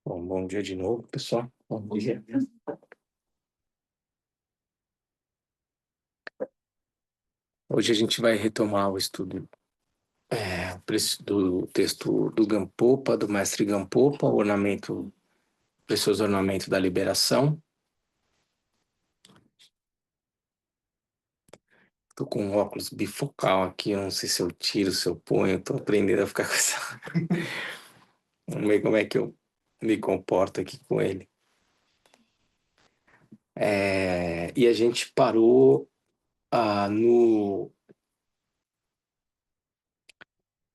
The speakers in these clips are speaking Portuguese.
Bom dia de novo, pessoal. Bom dia. Hoje a gente vai retomar o estudo do texto do Gampopa, do mestre Gampopa, o ornamento, Precioso Ornamento da Liberação. Estou com um óculos bifocal aqui, eu não sei se eu tiro, se eu ponho, estou aprendendo a ficar com essa... Vamos ver como é que eu me comporto aqui com ele. E a gente parou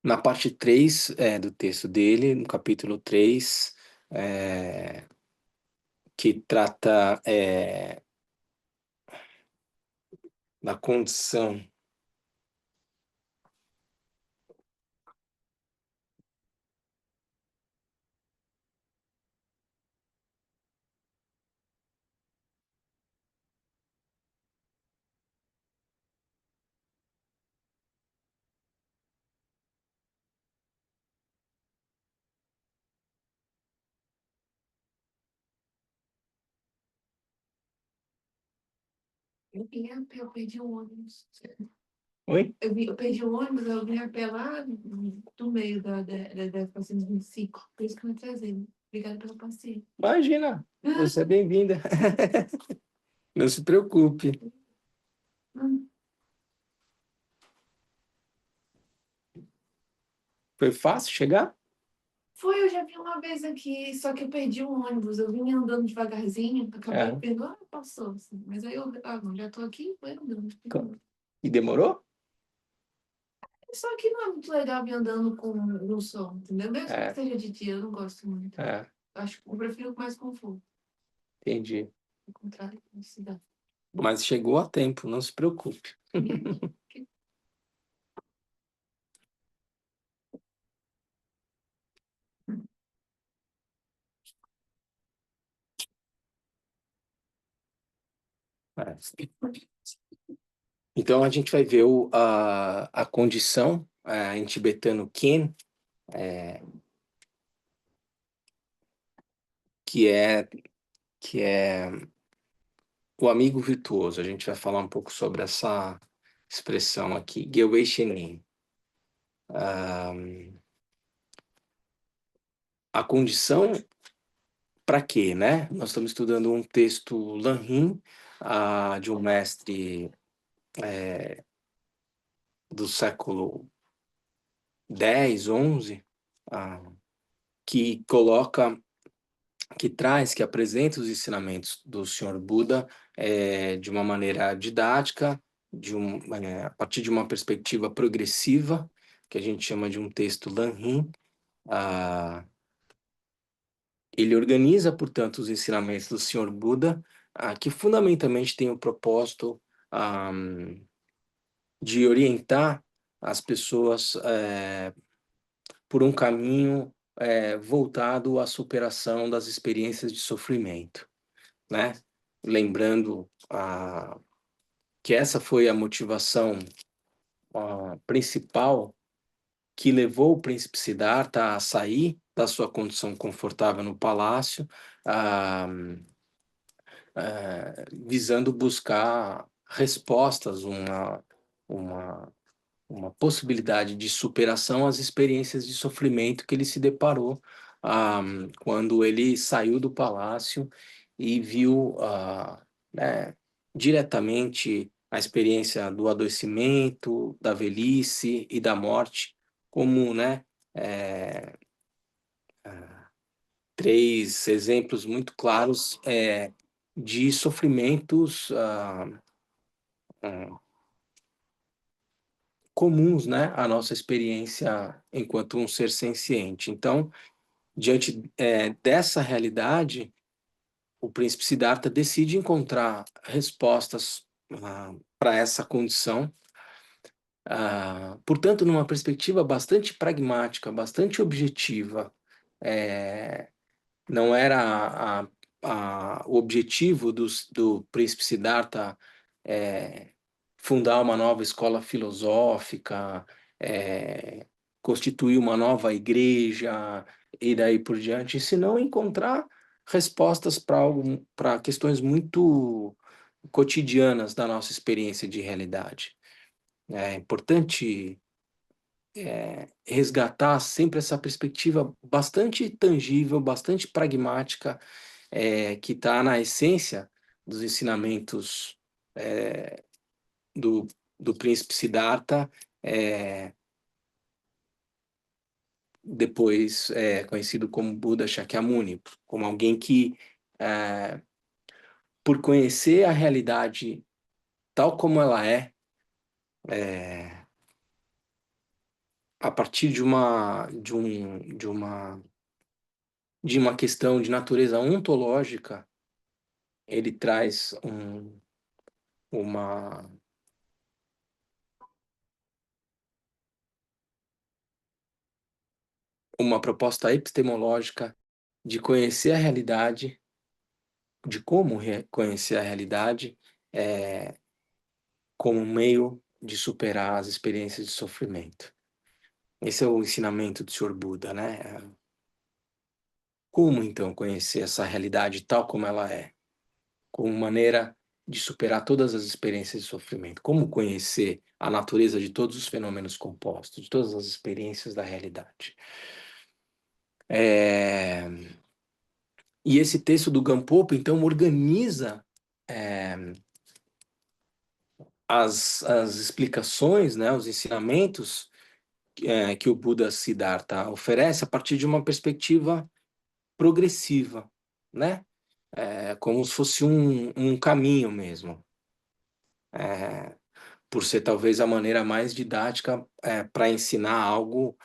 na parte 3 do texto dele, no capítulo 3, que trata da condição Eu vim a pé, eu perdi o ônibus. Oi? Eu perdi o ônibus, eu vim a pé lá do meio da 425. Por isso que eu me atrasei. Obrigada pelo passeio. Imagina, você é bem-vinda. Não se preocupe. Hum. Foi fácil chegar? Foi, eu já vi uma vez aqui, só que eu perdi o ônibus. Eu vinha andando devagarzinho, acabei vendo, passou. Assim. Mas aí não, já tô aqui, foi andando. E demorou? Só que não é muito legal vir andando com no som, entendeu? Mesmo que É, seja de dia, eu não gosto muito. é, Eu prefiro mais conforto, entendi. ao contrário da cidade. Mas chegou a tempo, não se preocupe. É. Então a gente vai ver a condição em tibetano Ken, que é, que é o amigo virtuoso. A gente vai falar um pouco sobre essa expressão aqui, Gewei Shenin. A condição para quê, né? Nós estamos estudando um texto Lanhin, de um mestre do século 10, 11, que coloca, que apresenta os ensinamentos do Senhor Buda de uma maneira didática, a partir de uma perspectiva progressiva, que a gente chama de um texto Lanhin. Ele organiza, portanto, os ensinamentos do Senhor Buda, que fundamentalmente tem o propósito ah, de orientar as pessoas por um caminho voltado à superação das experiências de sofrimento, né? Lembrando que essa foi a motivação principal que levou o príncipe Siddhartha a sair da sua condição confortável no palácio, ah, visando buscar respostas, uma, uma possibilidade de superação às experiências de sofrimento que ele se deparou quando ele saiu do palácio e viu né, diretamente a experiência do adoecimento, da velhice e da morte como, né, é, três exemplos muito claros de sofrimentos comuns, né, à nossa experiência enquanto um ser senciente. Então, diante dessa realidade, o príncipe Siddhartha decide encontrar respostas para essa condição, portanto, numa perspectiva bastante pragmática, bastante objetiva. Não era o objetivo do príncipe Siddhartha fundar uma nova escola filosófica, constituir uma nova igreja e daí por diante, se não encontrar respostas para questões muito cotidianas da nossa experiência de realidade. É importante resgatar sempre essa perspectiva bastante tangível, bastante pragmática, que está na essência dos ensinamentos do, do príncipe Siddhartha, depois conhecido como Buda Shakyamuni, como alguém que, por conhecer a realidade tal como ela a partir de uma questão de natureza ontológica, ele traz uma, uma proposta epistemológica de conhecer a realidade, de como conhecer a realidade como um meio de superar as experiências de sofrimento. Esse é o ensinamento do Sr. Buda, né? Como, então, conhecer essa realidade tal como ela é? Como maneira de superar todas as experiências de sofrimento. Como conhecer a natureza de todos os fenômenos compostos, de todas as experiências da realidade. E esse texto do Gampopa, então, organiza as explicações, né, os ensinamentos que o Buda Siddhartha oferece a partir de uma perspectiva progressiva, né? Como se fosse um caminho mesmo. Por ser talvez a maneira mais didática para ensinar algo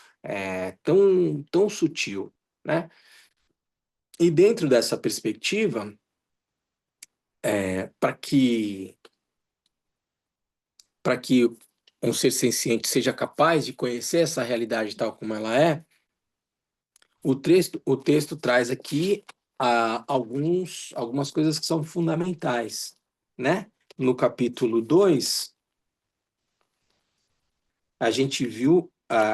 tão sutil, né? E dentro dessa perspectiva, para que um ser senciente seja capaz de conhecer essa realidade tal como ela o texto traz aqui algumas coisas que são fundamentais, né? No capítulo 2, a gente viu,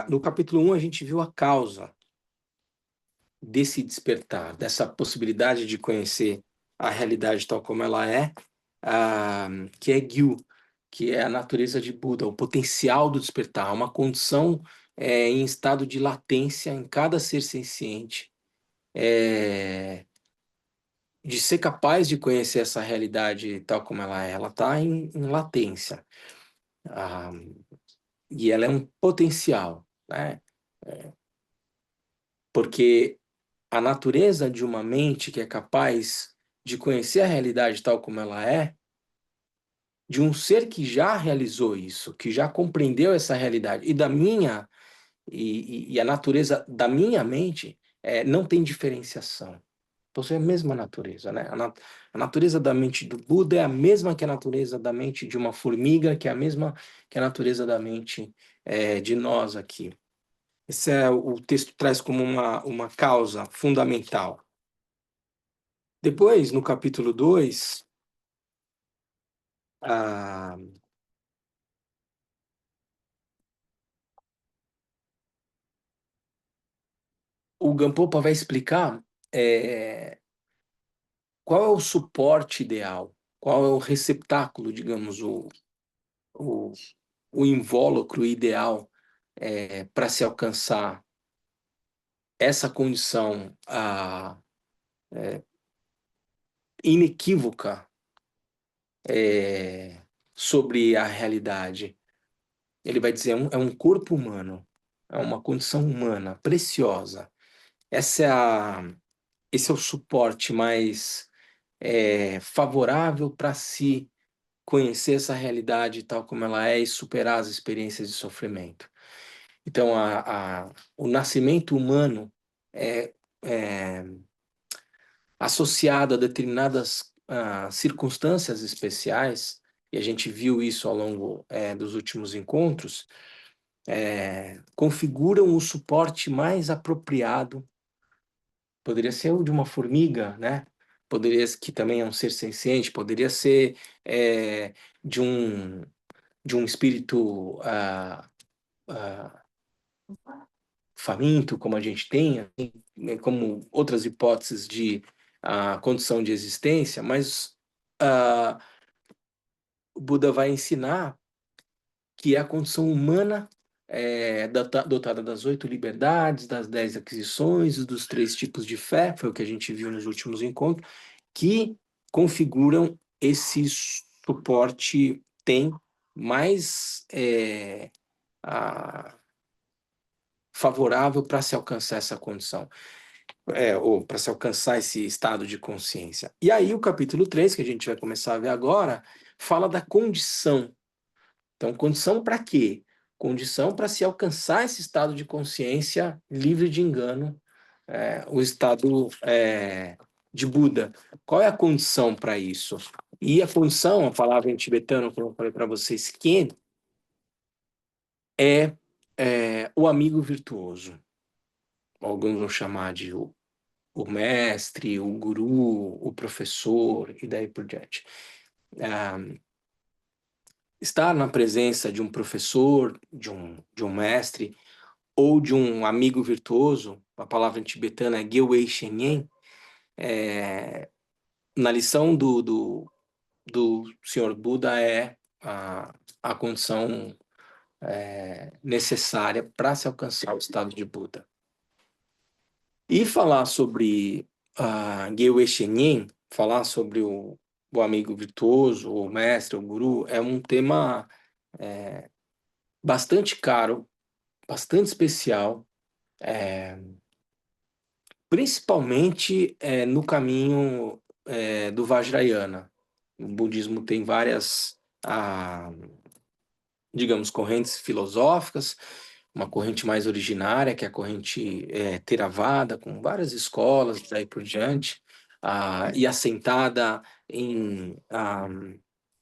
no capítulo 1, a gente viu a causa desse despertar, dessa possibilidade de conhecer a realidade tal como ela que é Gyu, que é a natureza de Buda, o potencial do despertar, uma condição em estado de latência em cada ser senciente, de ser capaz de conhecer essa realidade tal como ela está em latência, e ela é um potencial, né? Porque a natureza de uma mente que é capaz de conhecer a realidade tal como ela de um ser que já realizou isso, que já compreendeu essa realidade, e a natureza da minha mente não tem diferenciação. Possui a mesma natureza, né? A natureza da mente do Buda é a mesma que a natureza da mente de uma formiga, que é a mesma que a natureza da mente de nós aqui. Esse o texto traz como uma causa fundamental. Depois, no capítulo 2, o Gampopa vai explicar qual é o suporte ideal, qual é o receptáculo, digamos, o, o invólucro ideal para se alcançar essa condição inequívoca sobre a realidade. Ele vai dizer, é um corpo humano, é uma condição humana, preciosa. Esse é o suporte mais favorável para se conhecer essa realidade tal como ela é e superar as experiências de sofrimento. Então, o nascimento humano é associado a determinadas circunstâncias especiais, e a gente viu isso ao longo dos últimos encontros, configuram o suporte mais apropriado. Poderia ser o de uma formiga, né? Poderia, que também é um ser senciente, poderia ser de um espírito faminto, como a gente tem, assim, né, como outras hipóteses de condição de existência, mas o Buda vai ensinar que é a condição humana dotada das 8 liberdades, das 10 aquisições, dos 3 tipos de fé, foi o que a gente viu nos últimos encontros, que configuram esse suporte tem mais favorável para se alcançar essa condição, ou para se alcançar esse estado de consciência. E aí o capítulo 3, que a gente vai começar a ver agora, fala da condição. Então, condição para quê? Condição para se alcançar esse estado de consciência livre de engano, o estado de Buda. Qual é a condição para isso? E a condição, a palavra em tibetano, como eu falei para vocês, Khen, é o amigo virtuoso. Alguns vão chamar de o mestre, o guru, o professor, e daí por diante. Estar na presença de um professor, de um mestre, ou de um amigo virtuoso, a palavra em tibetano é Gyewei Shenyen, na lição do Senhor Buda é a condição necessária para se alcançar o estado de Buda. E falar sobre Gyewei Shenyen, falar sobre o amigo virtuoso, o mestre, o guru, é um tema bastante caro, bastante especial, principalmente no caminho do Vajrayana. O budismo tem várias, digamos, correntes filosóficas, uma corrente mais originária, que é a corrente Theravada, com várias escolas, daí por diante, e assentada em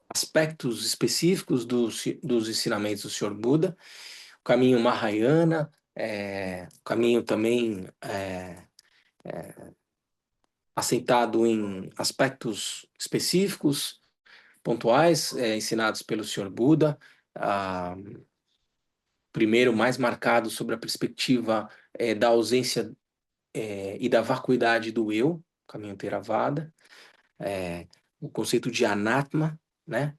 aspectos específicos dos ensinamentos do Senhor Buda. O caminho Mahayana, o caminho também assentado em aspectos específicos, pontuais, ensinados pelo Senhor Buda. Primeiro, mais marcado sobre a perspectiva da ausência e da vacuidade do eu, caminho Theravada. O conceito de anatma, né?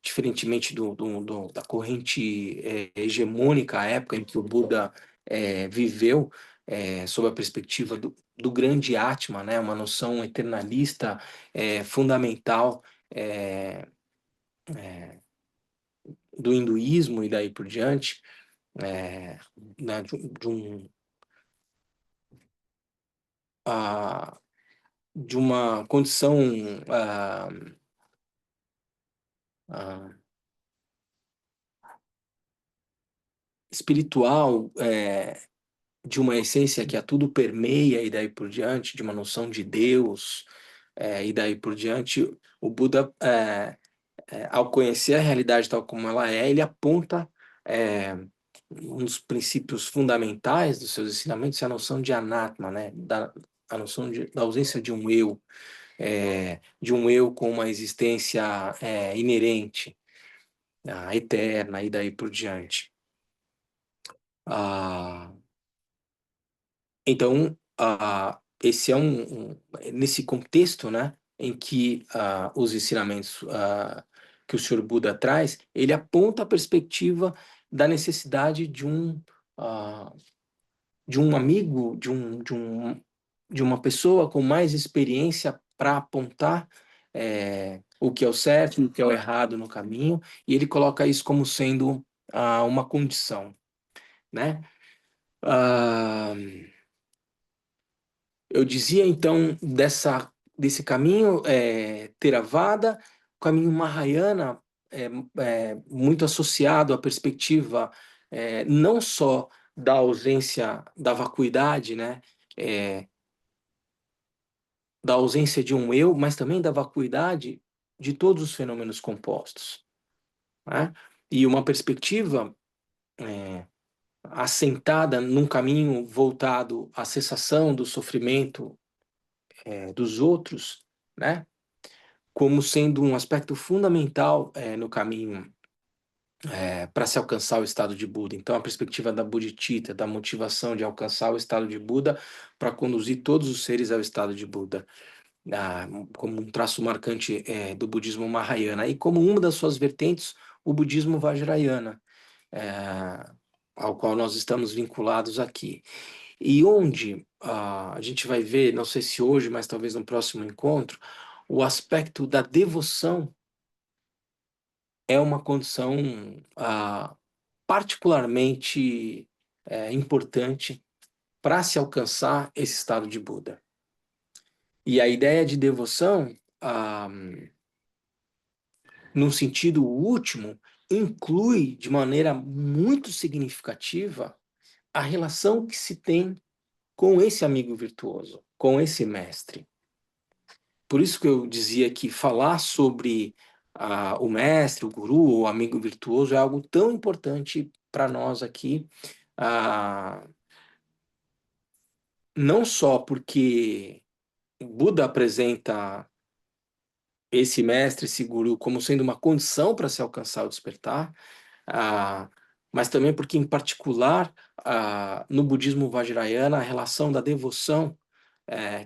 Diferentemente da corrente hegemônica, à época em que o Buda viveu, sob a perspectiva do grande Atma, né? Uma noção eternalista fundamental do hinduísmo e daí por diante, né? De uma condição espiritual, de uma essência que a tudo permeia e daí por diante, de uma noção de Deus, e daí por diante, o Buda, ao conhecer a realidade tal como ela é, ele aponta um dos princípios fundamentais dos seus ensinamentos, é a noção de anatma, né? A noção da ausência de um eu, de um eu com uma existência inerente, eterna e daí por diante. Então, esse é nesse contexto, né, em que os ensinamentos que o Senhor Buda traz, ele aponta a perspectiva da necessidade de um amigo, de uma pessoa com mais experiência para apontar o que é o certo e o que é o errado no caminho, e ele coloca isso como sendo uma condição, né? Eu dizia, então, desse caminho Theravada, o caminho Mahayana, muito associado à perspectiva não só da ausência da vacuidade, né, da ausência de um eu, mas também da vacuidade de todos os fenômenos compostos, né? E uma perspectiva assentada num caminho voltado à cessação do sofrimento dos outros, né? Como sendo um aspecto fundamental no caminho para se alcançar o estado de Buda. Então, a perspectiva da Bodhicitta, da motivação de alcançar o estado de Buda para conduzir todos os seres ao estado de Buda, como um traço marcante do budismo Mahayana, e como uma das suas vertentes, o budismo Vajrayana, é, ao qual nós estamos vinculados aqui. E onde a gente vai ver, não sei se hoje, mas talvez no próximo encontro, o aspecto da devoção é uma condição particularmente importante para se alcançar esse estado de Buda. E a ideia de devoção, num sentido último, inclui de maneira muito significativa a relação que se tem com esse amigo virtuoso, com esse mestre. Por isso que eu dizia que falar sobre o mestre, o guru, o amigo virtuoso é algo tão importante para nós aqui, não só porque Buda apresenta esse mestre, esse guru, como sendo uma condição para se alcançar o despertar, ah, mas também porque, em particular, no budismo Vajrayana, a relação da devoção,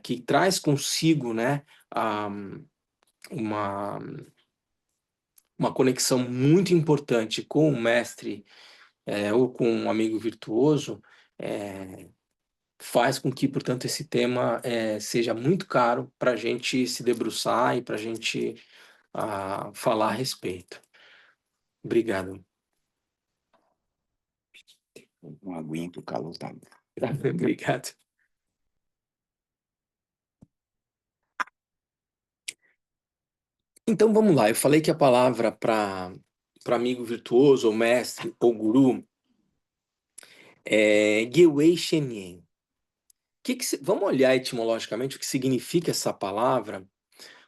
que traz consigo, né, uma, uma conexão muito importante com o mestre, ou com um amigo virtuoso, faz com que, portanto, esse tema seja muito caro para a gente se debruçar e para a gente falar a respeito. Obrigado. Uma aguinha que o calor tá. Obrigado. Então vamos lá. Eu falei que a palavra para amigo virtuoso, ou mestre, ou guru, é Gewei Shenyen. Vamos olhar etimologicamente o que significa essa palavra,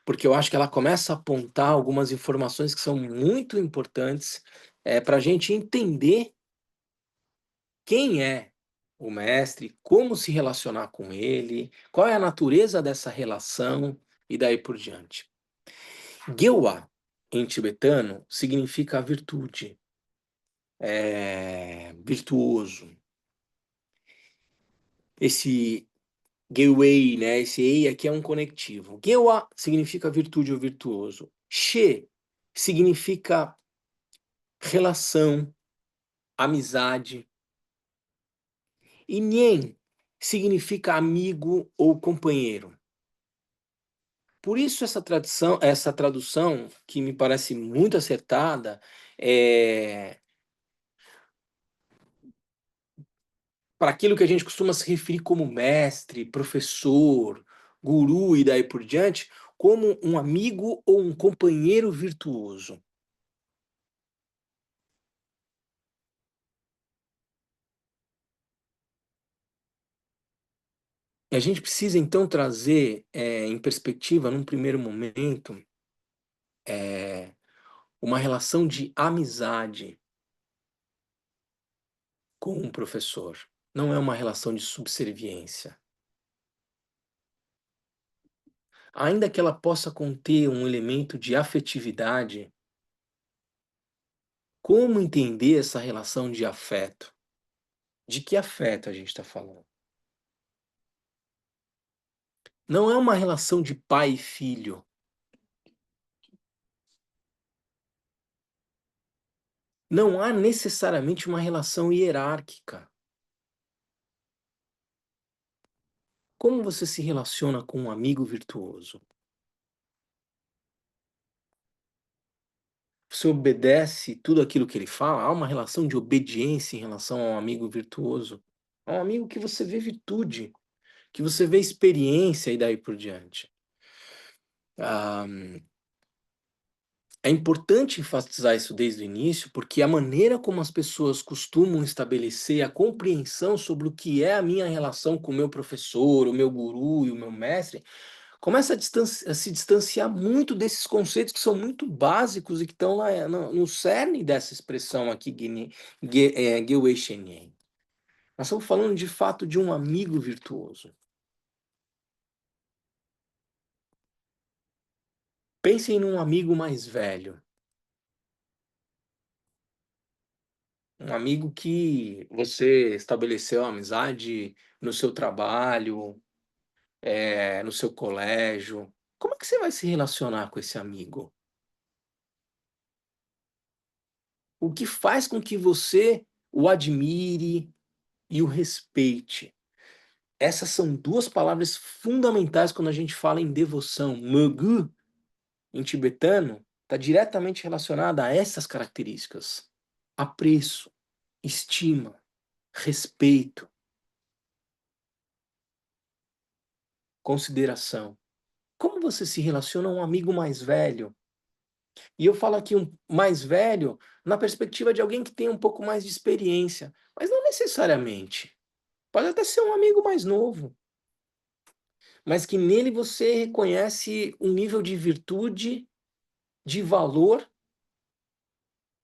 porque eu acho que ela começa a apontar algumas informações que são muito importantes para a gente entender quem é o mestre, como se relacionar com ele, qual é a natureza dessa relação e daí por diante. Gewa, em tibetano, significa virtude, virtuoso. Esse Gewei, né, esse ei aqui é um conectivo. Gewa significa virtude ou virtuoso. She significa relação, amizade. E Nyen significa amigo ou companheiro. Por isso essa tradução, que me parece muito acertada, para aquilo que a gente costuma se referir como mestre, professor, guru e daí por diante, como um amigo ou um companheiro virtuoso. E a gente precisa então trazer em perspectiva, num primeiro momento, uma relação de amizade com um professor. Não é uma relação de subserviência. Ainda que ela possa conter um elemento de afetividade, como entender essa relação de afeto? De que afeto a gente está falando? Não é uma relação de pai e filho. Não há necessariamente uma relação hierárquica. Como você se relaciona com um amigo virtuoso? Você obedece tudo aquilo que ele fala? Há uma relação de obediência em relação ao amigo virtuoso? É um amigo que você vê virtude, que você vê experiência e daí por diante. É importante enfatizar isso desde o início, porque a maneira como as pessoas costumam estabelecer a compreensão sobre o que é a minha relação com o meu professor, o meu guru e o meu mestre, começa a se distanciar muito desses conceitos que são muito básicos e que estão lá no cerne dessa expressão aqui, Gewei Shenyen. Nós estamos falando de fato de um amigo virtuoso. Pensem num amigo mais velho. Um amigo que você estabeleceu amizade no seu trabalho, no seu colégio. Como é que você vai se relacionar com esse amigo? O que faz com que você o admire e o respeite? Essas são 2 palavras fundamentais quando a gente fala em devoção. Mögü, em tibetano, está diretamente relacionada a essas características: apreço, estima, respeito, consideração. Como você se relaciona a um amigo mais velho? E eu falo aqui um mais velho na perspectiva de alguém que tem um pouco mais de experiência, mas não necessariamente. Pode até ser um amigo mais novo, mas que nele você reconhece um nível de virtude, de valor,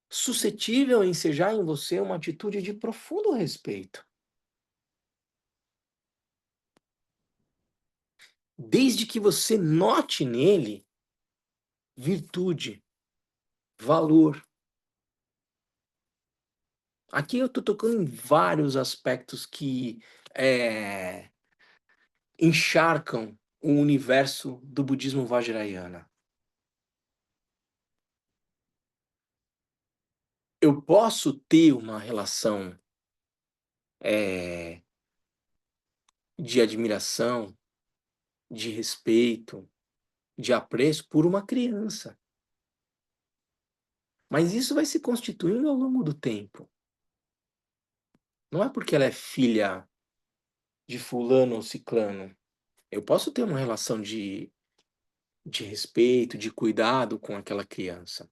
suscetível a ensejar em você uma atitude de profundo respeito. Desde que você note nele virtude, valor. Aqui eu estou tocando em vários aspectos que encharcam o universo do budismo vajrayana. Eu posso ter uma relação de admiração, de respeito, de apreço por uma criança, mas isso vai se constituindo ao longo do tempo. Não é porque ela é filha de fulano ou ciclano. Eu posso ter uma relação de respeito, de cuidado com aquela criança,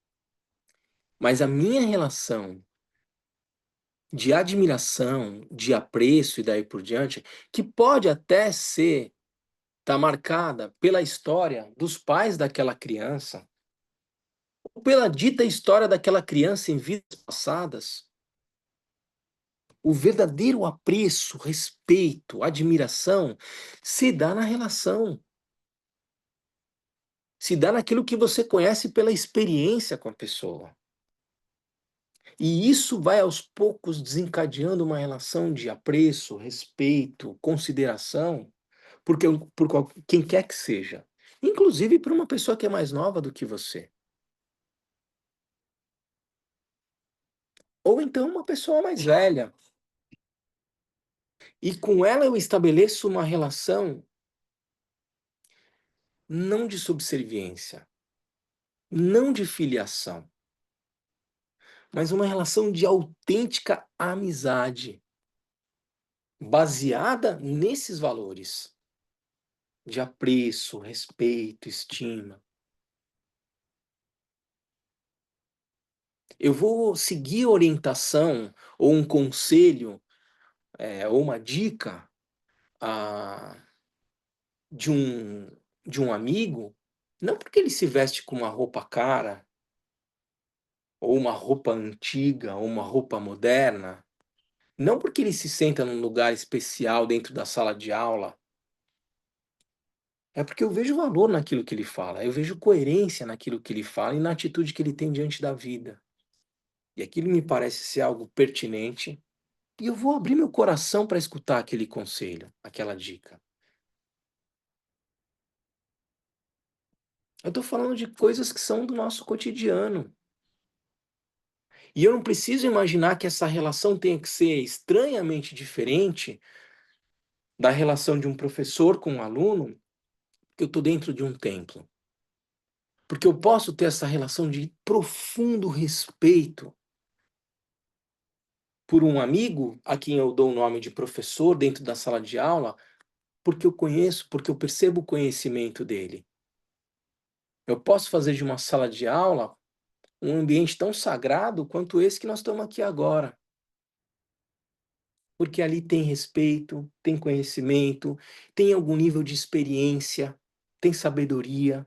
mas a minha relação de admiração, de apreço e daí por diante, que pode até ser tá marcada pela história dos pais daquela criança, ou pela dita história daquela criança em vidas passadas. O verdadeiro apreço, respeito, admiração se dá na relação, se dá naquilo que você conhece pela experiência com a pessoa. E isso vai aos poucos desencadeando uma relação de apreço, respeito, consideração, porque quem quer que seja, inclusive por uma pessoa que é mais nova do que você. Ou então uma pessoa mais velha. E com ela eu estabeleço uma relação não de subserviência, não de filiação, mas uma relação de autêntica amizade, baseada nesses valores de apreço, respeito, estima. Eu vou seguir orientação ou um conselho, ou uma dica, ah, de um amigo, não porque ele se veste com uma roupa cara, ou uma roupa antiga, ou uma roupa moderna, não porque ele se senta num lugar especial dentro da sala de aula, é porque eu vejo valor naquilo que ele fala, eu vejo coerência naquilo que ele fala e na atitude que ele tem diante da vida. E aquilo me parece ser algo pertinente, e eu vou abrir meu coração para escutar aquele conselho, aquela dica. Eu estou falando de coisas que são do nosso cotidiano. E eu não preciso imaginar que essa relação tenha que ser estranhamente diferente da relação de um professor com um aluno, que eu estou dentro de um templo. Porque eu posso ter essa relação de profundo respeito por um amigo, a quem eu dou o nome de professor dentro da sala de aula, porque eu conheço, porque eu percebo o conhecimento dele. Eu posso fazer de uma sala de aula um ambiente tão sagrado quanto esse que nós estamos aqui agora. Porque ali tem respeito, tem conhecimento, tem algum nível de experiência, tem sabedoria.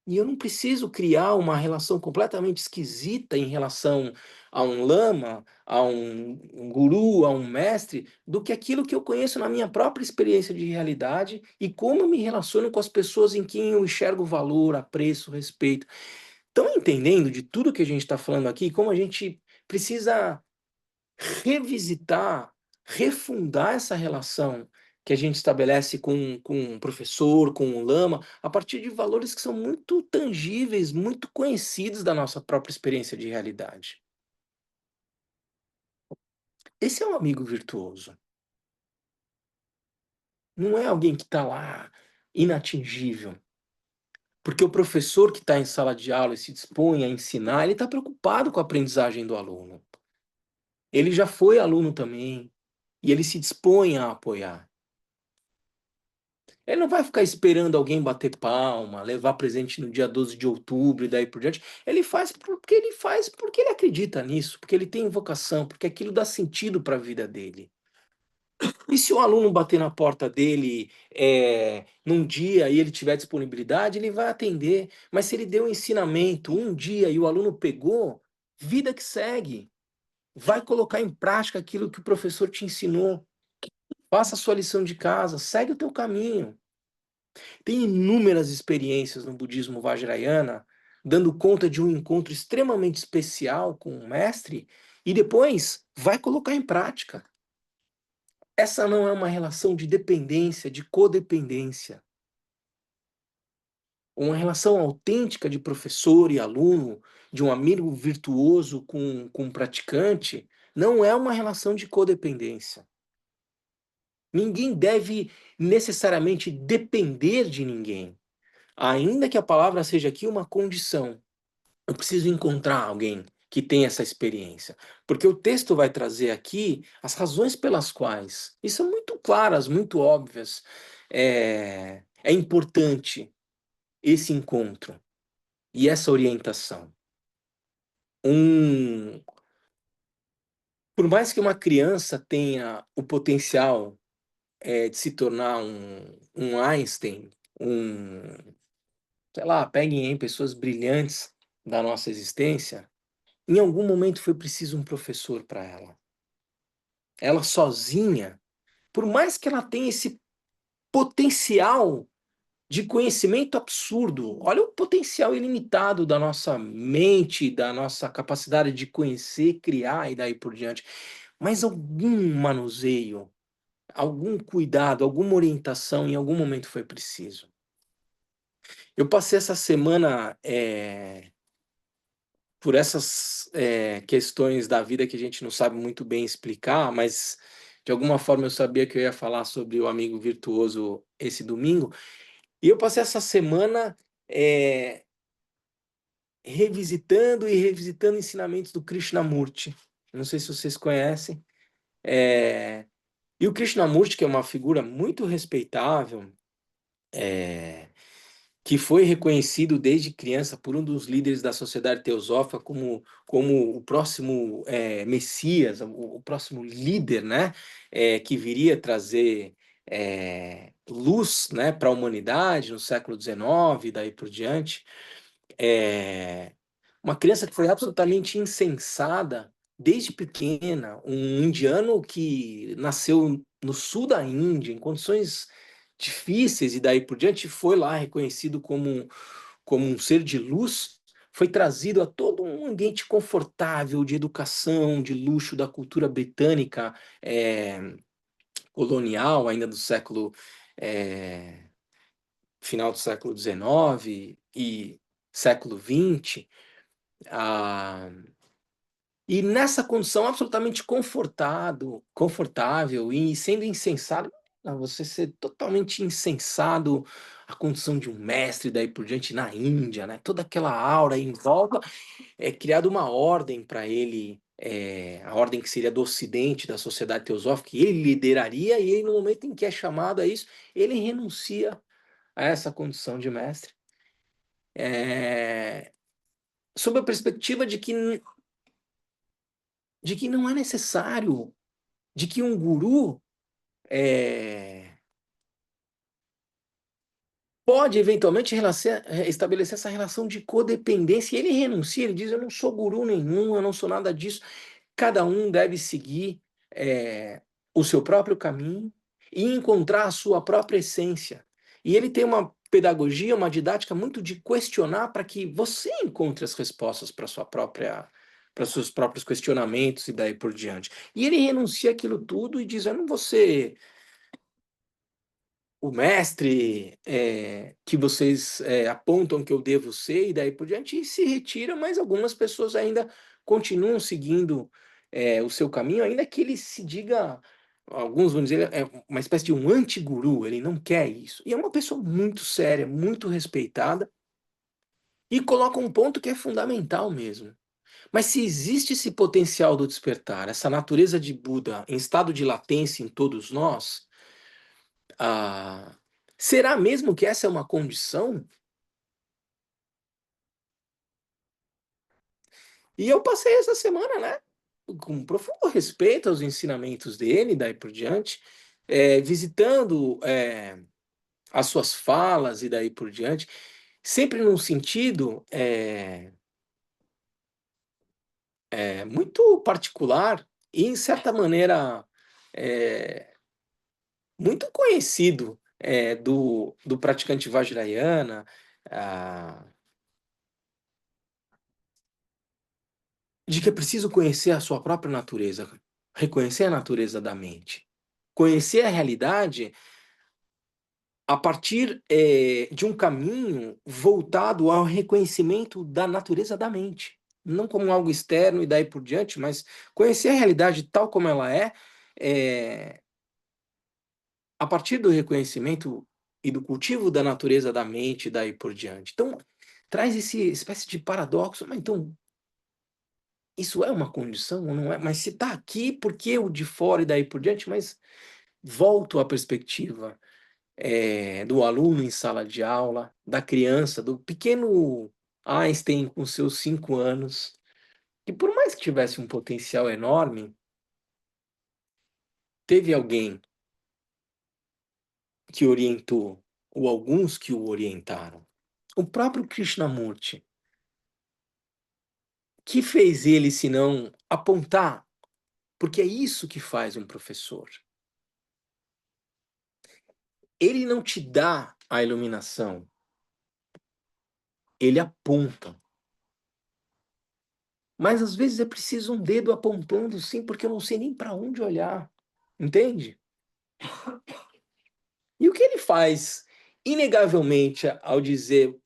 E eu não preciso criar uma relação completamente esquisita em relação a um lama, a um guru, a um mestre, do que aquilo que eu conheço na minha própria experiência de realidade e como eu me relaciono com as pessoas em quem eu enxergo valor, apreço, respeito. Estão entendendo de tudo que a gente está falando aqui, como a gente precisa revisitar, refundar essa relação que a gente estabelece com o professor, com o lama, a partir de valores que são muito tangíveis, muito conhecidos da nossa própria experiência de realidade. Esse é um amigo virtuoso. Não é alguém que está lá inatingível. Porque o professor que está em sala de aula e se dispõe a ensinar, ele está preocupado com a aprendizagem do aluno. Ele já foi aluno também, e ele se dispõe a apoiar. Ele não vai ficar esperando alguém bater palma, levar presente no dia 12 de outubro e daí por diante. Ele faz porque ele acredita nisso, porque ele tem vocação, porque aquilo dá sentido para a vida dele. E se o aluno bater na porta dele, num dia e ele tiver disponibilidade, ele vai atender. Mas se ele deu um ensinamento um dia e o aluno pegou, vida que segue. Vai colocar em prática aquilo que o professor te ensinou. Faça a sua lição de casa, segue o teu caminho. Tem inúmeras experiências no budismo Vajrayana, dando conta de um encontro extremamente especial com o mestre, e depois vai colocar em prática. Essa não é uma relação de dependência, de codependência. Uma relação autêntica de professor e aluno, de um amigo virtuoso com um praticante, não é uma relação de codependência. Ninguém deve necessariamente depender de ninguém, ainda que a palavra seja aqui uma condição. Eu preciso encontrar alguém que tenha essa experiência, porque o texto vai trazer aqui as razões pelas quais, e são muito claras, muito óbvias, é importante esse encontro e essa orientação. Por mais que uma criança tenha o potencial de se tornar um Einstein, sei lá, peguem aí pessoas brilhantes da nossa existência, em algum momento foi preciso um professor para ela. Ela sozinha, por mais que ela tenha esse potencial de conhecimento absurdo, olha o potencial ilimitado da nossa mente, da nossa capacidade de conhecer, criar e daí por diante. Mas algum manuseio, algum cuidado, alguma orientação em algum momento foi preciso. Eu passei essa semana por essas questões da vida que a gente não sabe muito bem explicar, mas de alguma forma eu sabia que eu ia falar sobre o amigo virtuoso esse domingo, e eu passei essa semana revisitando e revisitando ensinamentos do Krishnamurti. Não sei se vocês conhecem. E o Krishnamurti, que é uma figura muito respeitável, que foi reconhecido desde criança por um dos líderes da Sociedade Teosófica como o próximo Messias, o próximo líder, né, que viria trazer luz, né, para a humanidade no século XIX e daí por diante. Uma criança que foi absolutamente insensada desde pequena, um indiano que nasceu no sul da Índia, em condições difíceis e daí por diante, foi lá reconhecido como um ser de luz, foi trazido a todo um ambiente confortável de educação, de luxo da cultura britânica colonial, ainda do final do século XIX e século XX. E nessa condição absolutamente confortável e sendo insensado, você ser totalmente insensado, a condição de um mestre daí por diante na Índia, né? Toda aquela aura em volta, criada uma ordem para ele, a ordem que seria do Ocidente, da Sociedade Teosófica, que ele lideraria, e ele, no momento em que é chamado a isso, ele renuncia a essa condição de mestre, sob a perspectiva de que não é necessário, de que um guru pode eventualmente estabelecer essa relação de codependência. E ele renuncia, ele diz: eu não sou guru nenhum, eu não sou nada disso. Cada um deve seguir o seu próprio caminho e encontrar a sua própria essência. E ele tem pedagogia, uma didática muito de questionar para que você encontre as respostas para os seus próprios questionamentos e daí por diante. E ele renuncia aquilo tudo e diz: eu não vou ser o mestre que vocês apontam que eu devo ser e daí por diante, e se retira, mas algumas pessoas ainda continuam seguindo o seu caminho, ainda que ele se diga, alguns vão dizer, é uma espécie de um anti-guru, ele não quer isso. E é uma pessoa muito séria, muito respeitada, e coloca um ponto que é fundamental mesmo. Mas se existe esse potencial do despertar, essa natureza de Buda em estado de latência em todos nós, ah, será mesmo que essa é uma condição? E eu passei essa semana, né, com profundo respeito aos ensinamentos dele, daí por diante, visitando as suas falas e daí por diante, sempre num sentido muito particular e, em certa maneira, é, muito conhecido do praticante Vajrayana, ah, de que é preciso conhecer a sua própria natureza, reconhecer a natureza da mente, conhecer a realidade a partir de um caminho voltado ao reconhecimento da natureza da mente. Não como algo externo e daí por diante, mas conhecer a realidade tal como ela é a partir do reconhecimento e do cultivo da natureza da mente e daí por diante. Então, traz esse espécie de paradoxo, mas então isso é uma condição ou não é? Mas se está aqui, por que o de fora e daí por diante? Mas volto à perspectiva do aluno em sala de aula, da criança, do pequeno Einstein com seus 5 anos, que por mais que tivesse um potencial enorme, teve alguém que orientou, ou alguns que o orientaram. O próprio Krishnamurti, que fez ele se não apontar, porque é isso que faz um professor. Ele não te dá a iluminação, ele aponta. Mas às vezes é preciso um dedo apontando, sim, porque eu não sei nem para onde olhar. Entende? E o que ele faz, inegavelmente, ao dizer,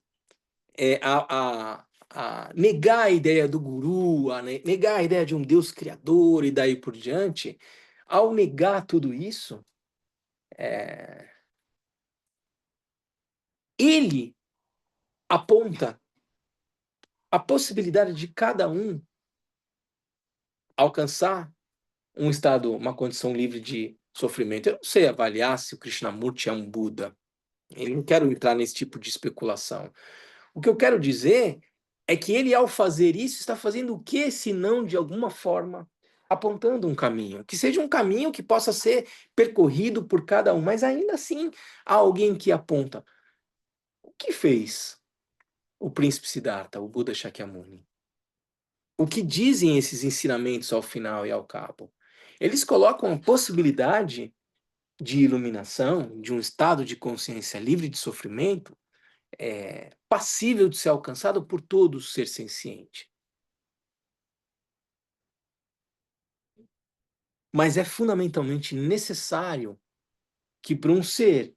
a negar a ideia do guru, negar a ideia de um Deus criador e daí por diante, ao negar tudo isso, ele aponta a possibilidade de cada um alcançar um estado, uma condição livre de sofrimento. Eu não sei avaliar se o Krishnamurti é um Buda. Eu não quero entrar nesse tipo de especulação. O que eu quero dizer é que ele, ao fazer isso, está fazendo o quê, se não, de alguma forma, apontando um caminho. Que seja um caminho que possa ser percorrido por cada um, mas ainda assim há alguém que aponta. O que fez o príncipe Siddhartha, o Buda Shakyamuni? O que dizem esses ensinamentos ao final e ao cabo? Eles colocam a possibilidade de iluminação, de um estado de consciência livre de sofrimento, passível de ser alcançado por todo ser senciente. Mas é fundamentalmente necessário que, para um ser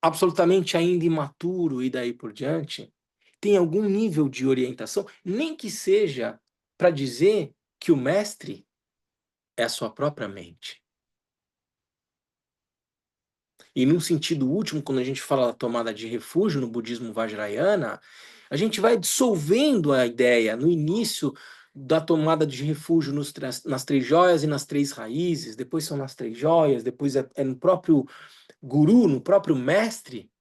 absolutamente ainda imaturo e daí por diante, tenha algum nível de orientação, nem que seja para dizer que o mestre é a sua própria mente. E num sentido último, quando a gente fala da tomada de refúgio no budismo Vajrayana, a gente vai dissolvendo a ideia no início da tomada de refúgio nas 3 joias e nas 3 raízes, depois são nas 3 joias, depois é no próprio guru, no próprio mestre,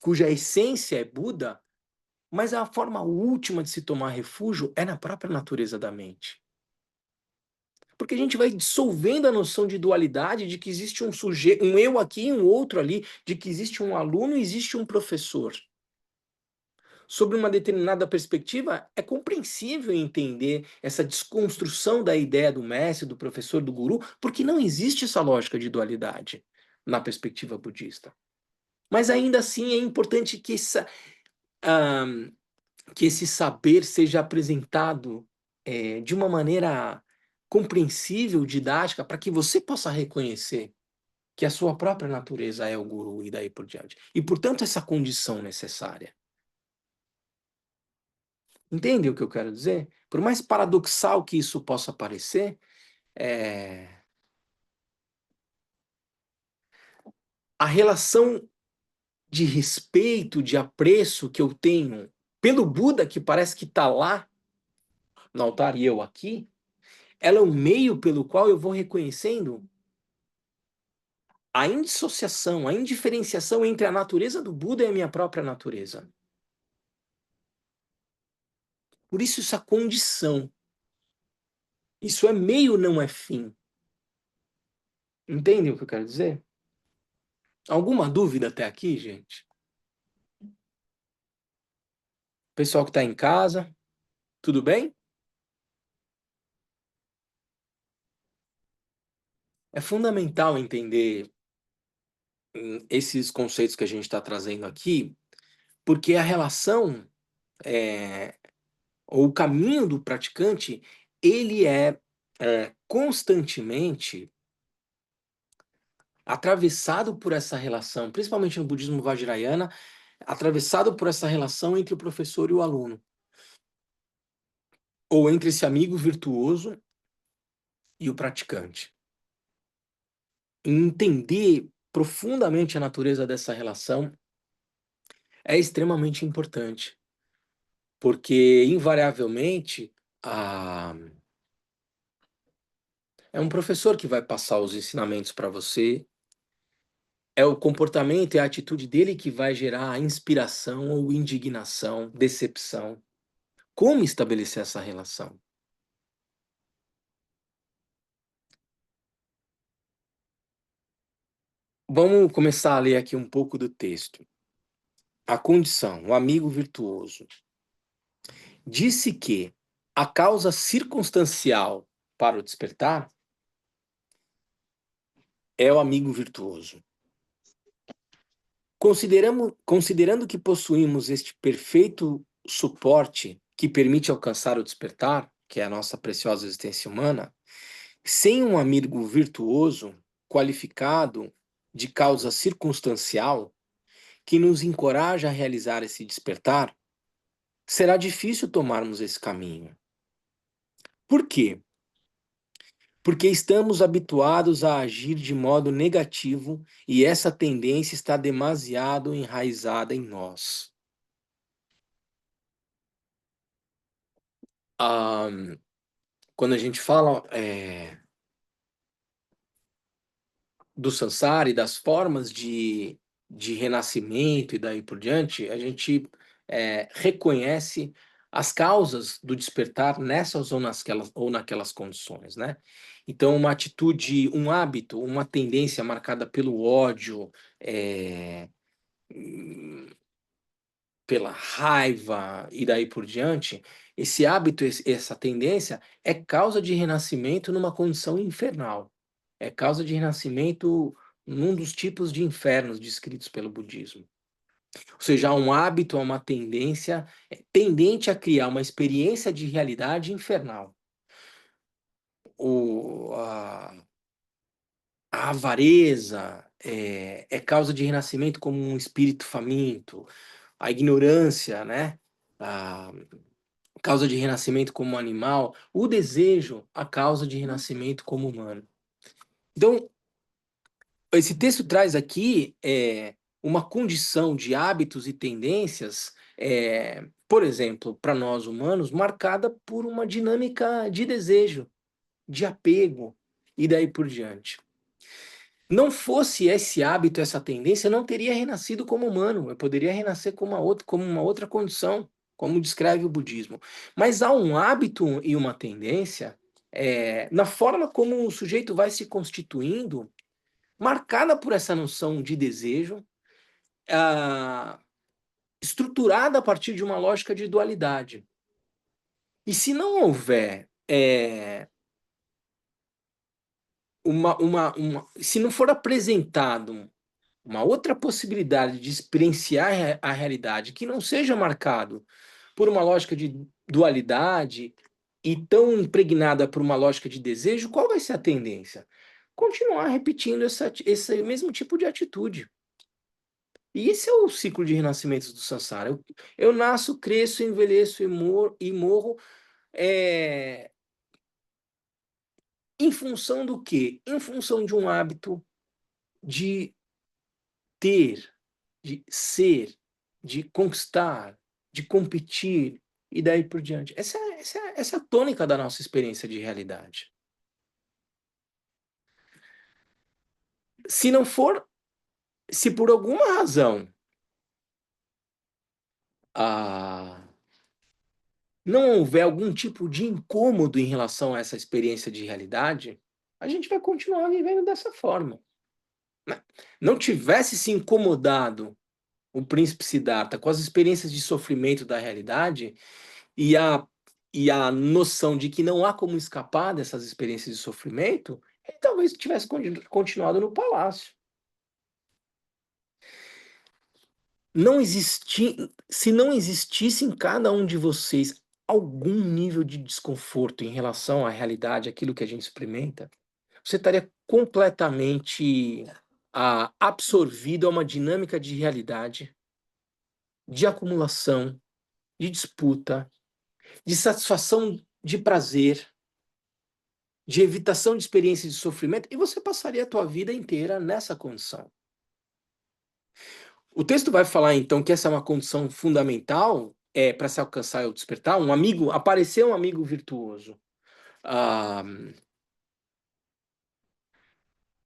cuja essência é Buda, mas a forma última de se tomar refúgio é na própria natureza da mente. Porque a gente vai dissolvendo a noção de dualidade, de que existe um sujeito, um eu aqui e um outro ali, de que existe um aluno e existe um professor. Sobre uma determinada perspectiva, é compreensível entender essa desconstrução da ideia do mestre, do professor, do guru, porque não existe essa lógica de dualidade na perspectiva budista. Mas ainda assim é importante que esse saber seja apresentado de uma maneira compreensível, didática, para que você possa reconhecer que a sua própria natureza é o guru e daí por diante. E, portanto, essa condição necessária. Entende o que eu quero dizer? Por mais paradoxal que isso possa parecer, a relação de respeito, de apreço que eu tenho pelo Buda, que parece que está lá no altar e eu aqui, ela é o meio pelo qual eu vou reconhecendo a indissociação, a indiferenciação entre a natureza do Buda e a minha própria natureza. Por isso é condição. Isso é meio, não é fim. Entende o que eu quero dizer? Alguma dúvida até aqui, gente? Pessoal que está em casa, tudo bem? É fundamental entender esses conceitos que a gente está trazendo aqui, porque a relação, ou o caminho do praticante, ele é constantemente atravessado por essa relação, principalmente no budismo Vajrayana, atravessado por essa relação entre o professor e o aluno, ou entre esse amigo virtuoso e o praticante. Entender profundamente a natureza dessa relação é extremamente importante, porque invariavelmente é um professor que vai passar os ensinamentos para você, é o comportamento e a atitude dele que vai gerar inspiração ou indignação, decepção. Como estabelecer essa relação? Vamos começar a ler aqui um pouco do texto. A condição, o amigo virtuoso. Disse que a causa circunstancial para o despertar é o amigo virtuoso. Considerando que possuímos este perfeito suporte que permite alcançar o despertar, que é a nossa preciosa existência humana, sem um amigo virtuoso, qualificado de causa circunstancial, que nos encoraja a realizar esse despertar, será difícil tomarmos esse caminho. Por quê? Porque estamos habituados a agir de modo negativo e essa tendência está demasiado enraizada em nós. Quando a gente fala do Sansara e das formas de renascimento e daí por diante, a gente reconhece as causas do despertar nessas ou naquelas condições, né? Então, uma atitude, um hábito, uma tendência marcada pelo ódio, pela raiva e daí por diante, esse hábito, essa tendência é causa de renascimento numa condição infernal. É causa de renascimento num dos tipos de infernos descritos pelo budismo. Ou seja, há um hábito, há uma tendência tendente a criar uma experiência de realidade infernal. A avareza é causa de renascimento como um espírito faminto. A ignorância, né? A causa de renascimento como animal. O desejo, a causa de renascimento como humano. Então, esse texto traz aqui uma condição de hábitos e tendências, por exemplo, para nós humanos, marcada por uma dinâmica de desejo, de apego e daí por diante. Não fosse esse hábito, essa tendência, eu não teria renascido como humano, eu poderia renascer como uma outra condição, como descreve o budismo. Mas há um hábito e uma tendência na forma como o sujeito vai se constituindo, marcada por essa noção de desejo, estruturada a partir de uma lógica de dualidade. E se não houver se não for apresentado uma outra possibilidade de experienciar a realidade que não seja marcado por uma lógica de dualidade e tão impregnada por uma lógica de desejo, qual vai ser a tendência? Continuar repetindo esse mesmo tipo de atitude. E esse é o ciclo de renascimentos do Sansara. Eu nasço, cresço, envelheço e morro em função do quê? Em função de um hábito de ter, de ser, de conquistar, de competir e daí por diante. Essa é a tônica da nossa experiência de realidade. Se não for, se por alguma razão não houver algum tipo de incômodo em relação a essa experiência de realidade, a gente vai continuar vivendo dessa forma. Não tivesse se incomodado o príncipe Siddhartha com as experiências de sofrimento da realidade e a noção de que não há como escapar dessas experiências de sofrimento, ele talvez tivesse continuado no palácio. Se não existisse em cada um de vocês algum nível de desconforto em relação à realidade, aquilo que a gente experimenta, você estaria completamente absorvido a uma dinâmica de realidade, de acumulação, de disputa, de satisfação de prazer, de evitação de experiências de sofrimento, e você passaria a tua vida inteira nessa condição. O texto vai falar, então, que essa é uma condição fundamental para se alcançar o despertar. Apareceu um amigo virtuoso.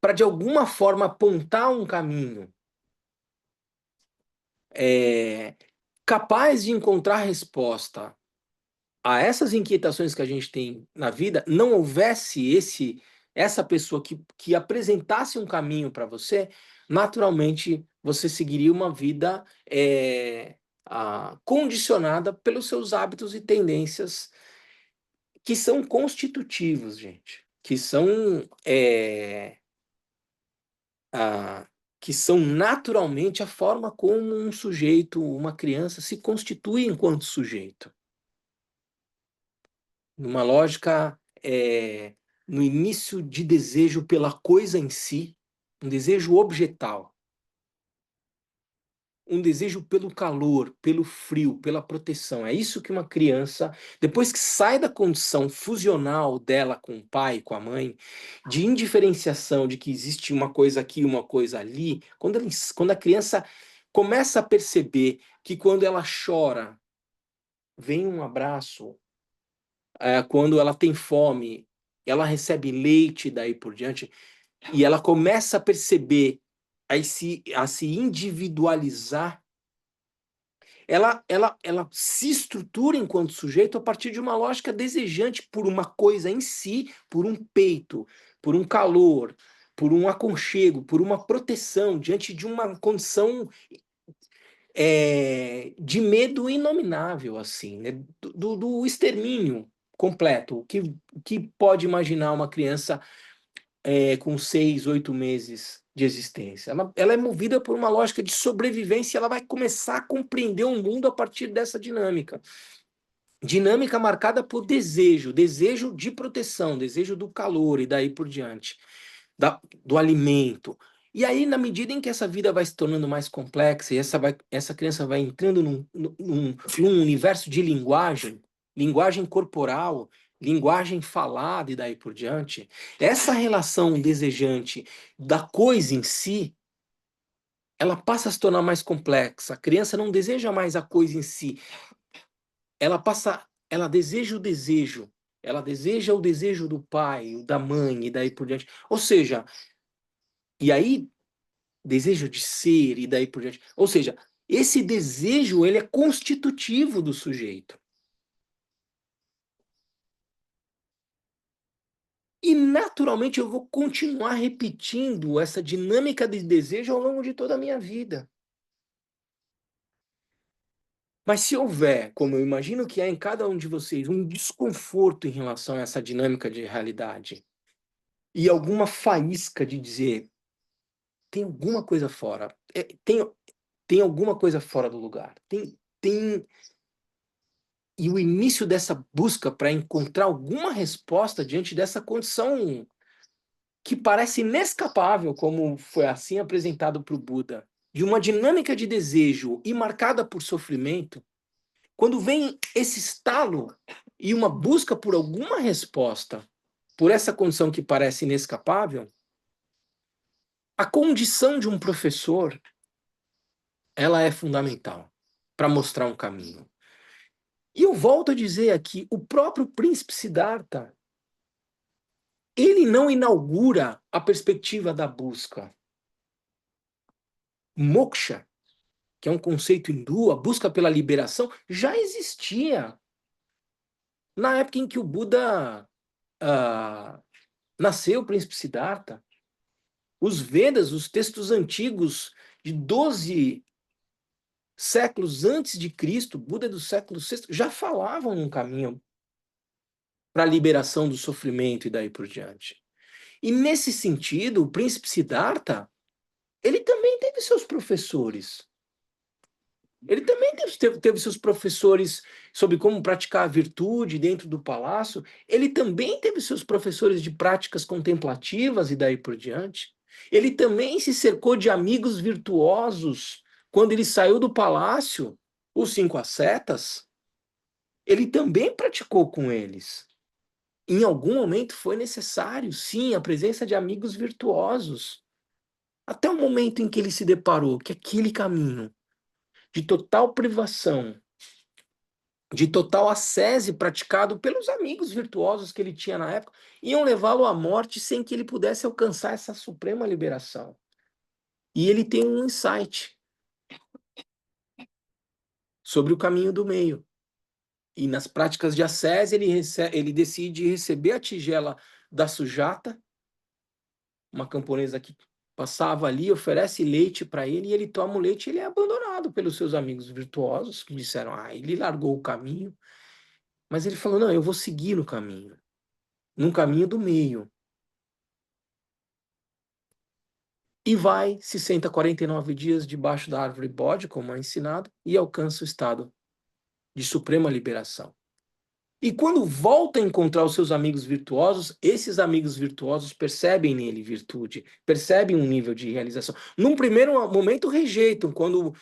Para, de alguma forma, apontar um caminho capaz de encontrar resposta a essas inquietações que a gente tem na vida, não houvesse essa pessoa que apresentasse um caminho para você, naturalmente você seguiria uma vida condicionada pelos seus hábitos e tendências que são constitutivos, gente, que são naturalmente a forma como um sujeito, uma criança, se constitui enquanto sujeito. Numa lógica no início de desejo pela coisa em si, um desejo objetal, um desejo pelo calor, pelo frio, pela proteção. É isso que uma criança, depois que sai da condição fusional dela com o pai, e com a mãe, de indiferenciação de que existe uma coisa aqui e uma coisa ali, quando a criança começa a perceber que quando ela chora, vem um abraço, quando ela tem fome, ela recebe leite daí por diante, e ela começa a perceber, a se individualizar, ela se estrutura enquanto sujeito a partir de uma lógica desejante por uma coisa em si, por um peito, por um calor, por um aconchego, por uma proteção, diante de uma condição de medo inominável, assim, né? do extermínio completo. O que pode imaginar uma criança com 6, 8 meses de existência? Ela é movida por uma lógica de sobrevivência, ela vai começar a compreender o mundo a partir dessa dinâmica. Dinâmica marcada por desejo de proteção, desejo do calor e daí por diante, do alimento. E aí, na medida em que essa vida vai se tornando mais complexa e essa criança vai entrando num universo de linguagem corporal, linguagem falada e daí por diante, essa relação desejante da coisa em si, ela passa a se tornar mais complexa. A criança não deseja mais a coisa em si, ela deseja o desejo. Ela deseja o desejo do pai, da mãe e daí por diante. Ou seja, e aí desejo de ser e daí por diante. Ou seja, esse desejo ele é constitutivo do sujeito. E naturalmente eu vou continuar repetindo essa dinâmica de desejo ao longo de toda a minha vida. Mas se houver, como eu imagino que é em cada um de vocês, um desconforto em relação a essa dinâmica de realidade e alguma faísca de dizer tem alguma coisa fora. Tem alguma coisa fora do lugar. E o início dessa busca para encontrar alguma resposta diante dessa condição que parece inescapável, como foi assim apresentado para o Buda, de uma dinâmica de desejo e marcada por sofrimento, quando vem esse estalo e uma busca por alguma resposta por essa condição que parece inescapável, a condição de um professor, ela é fundamental para mostrar um caminho. E eu volto a dizer aqui, o próprio príncipe Siddhartha, ele não inaugura a perspectiva da busca. Moksha, que é um conceito hindu, a busca pela liberação, já existia na época em que o Buda nasceu, o príncipe Siddhartha. Os Vedas, os textos antigos de 12 séculos antes de Cristo, Buda é do século VI, já falavam num caminho para a liberação do sofrimento e daí por diante. E nesse sentido, o príncipe Siddhartha, ele também teve seus professores. Ele também teve seus professores sobre como praticar a virtude dentro do palácio. Ele também teve seus professores de práticas contemplativas e daí por diante. Ele também se cercou de amigos virtuosos quando ele saiu do palácio, os 5 ascetas. Ele também praticou com eles. Em algum momento foi necessário, sim, a presença de amigos virtuosos. Até o momento em que ele se deparou que aquele caminho de total privação, de total ascese praticado pelos amigos virtuosos que ele tinha na época, iam levá-lo à morte sem que ele pudesse alcançar essa suprema liberação. E ele tem um insight sobre o caminho do meio. E nas práticas de ascese, ele decide receber a tigela da Sujata, uma camponesa que passava ali, oferece leite para ele, e ele toma o leite e ele é abandonado pelos seus amigos virtuosos, que disseram, ele largou o caminho. Mas ele falou, não, eu vou seguir no caminho. Num caminho do meio. E vai, se senta 49 dias debaixo da árvore bode, como é ensinado, e alcança o estado de suprema liberação. E quando volta a encontrar os seus amigos virtuosos, esses amigos virtuosos percebem nele virtude, percebem um nível de realização. Num primeiro momento rejeitam, quando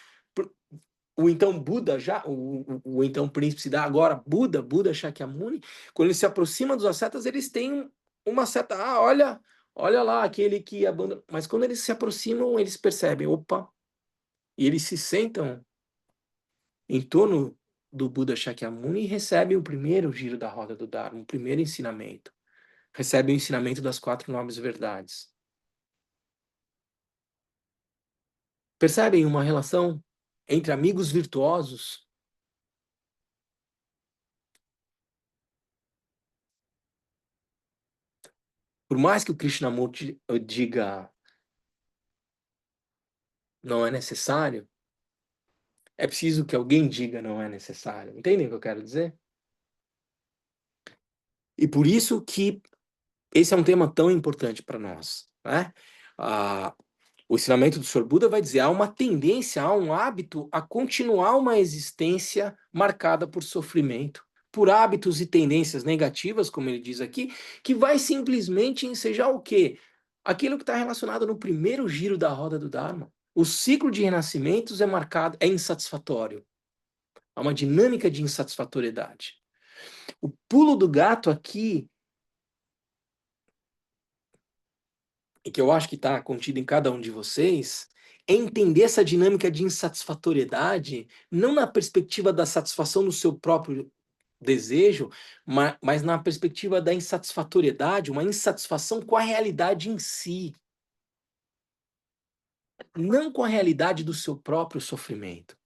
o então Buda, o então príncipe Siddhartha, agora Buda Shakyamuni, quando ele se aproxima dos ascetas, eles têm uma certa, olha lá, aquele que abandona. Mas quando eles se aproximam, eles percebem, opa, e eles se sentam em torno do Buda Shakyamuni e recebem o primeiro giro da roda do Dharma, o primeiro ensinamento. Recebem o ensinamento das 4 nobres verdades. Percebem uma relação entre amigos virtuosos? Por mais que o Krishnamurti diga não é necessário, é preciso que alguém diga não é necessário. Entendem o que eu quero dizer? E por isso que esse é um tema tão importante para nós, né? O ensinamento do Sr. Buda vai dizer, há uma tendência, há um hábito a continuar uma existência marcada por sofrimento, por hábitos e tendências negativas, como ele diz aqui, que vai simplesmente ensejar o quê? Aquilo que está relacionado no primeiro giro da roda do Dharma. O ciclo de renascimentos é marcado, é insatisfatório. Há uma dinâmica de insatisfatoriedade. O pulo do gato aqui, e que eu acho que está contido em cada um de vocês, é entender essa dinâmica de insatisfatoriedade, não na perspectiva da satisfação do seu próprio desejo, mas na perspectiva da insatisfatoriedade, uma insatisfação com a realidade em si, não com a realidade do seu próprio sofrimento.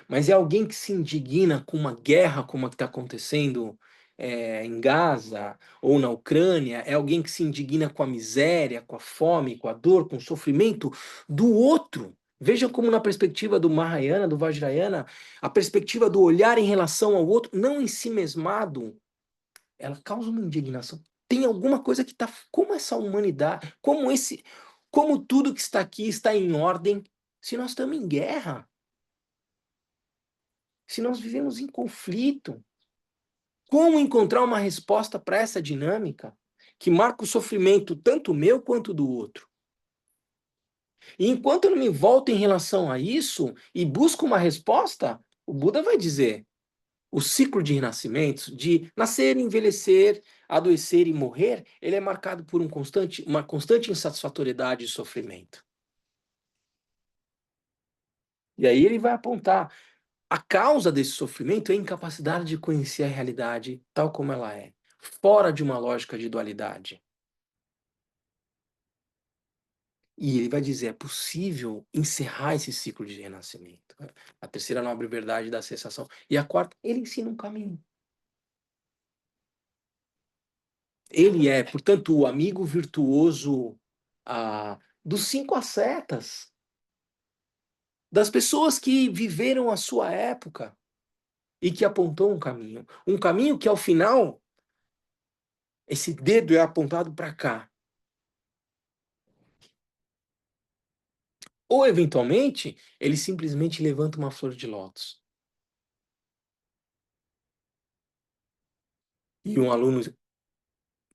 Mas é alguém que se indigna com uma guerra como a que está acontecendo em Gaza ou na Ucrânia, é alguém que se indigna com a miséria, com a fome, com a dor, com o sofrimento do outro. Veja como na perspectiva do Mahayana, do Vajrayana, a perspectiva do olhar em relação ao outro, não em si mesmado, ela causa uma indignação. Tem alguma coisa que está... Como essa humanidade, como como tudo que está aqui está em ordem, se nós estamos em guerra? Se nós vivemos em conflito? Como encontrar uma resposta para essa dinâmica que marca o sofrimento tanto meu quanto do outro? E enquanto eu não me volto em relação a isso e busco uma resposta, o Buda vai dizer, o ciclo de renascimentos, de nascer, envelhecer, adoecer e morrer, ele é marcado por uma constante insatisfatoriedade e sofrimento. E aí ele vai apontar, a causa desse sofrimento é a incapacidade de conhecer a realidade tal como ela é, fora de uma lógica de dualidade. E ele vai dizer, é possível encerrar esse ciclo de renascimento. A terceira nobre verdade da cessação. E a quarta, ele ensina um caminho. Ele é, portanto, o amigo virtuoso dos 5 ascetas, das pessoas que viveram a sua época e que apontou um caminho. Um caminho que, ao final, esse dedo é apontado para cá. Ou, eventualmente, ele simplesmente levanta uma flor de lótus. E um aluno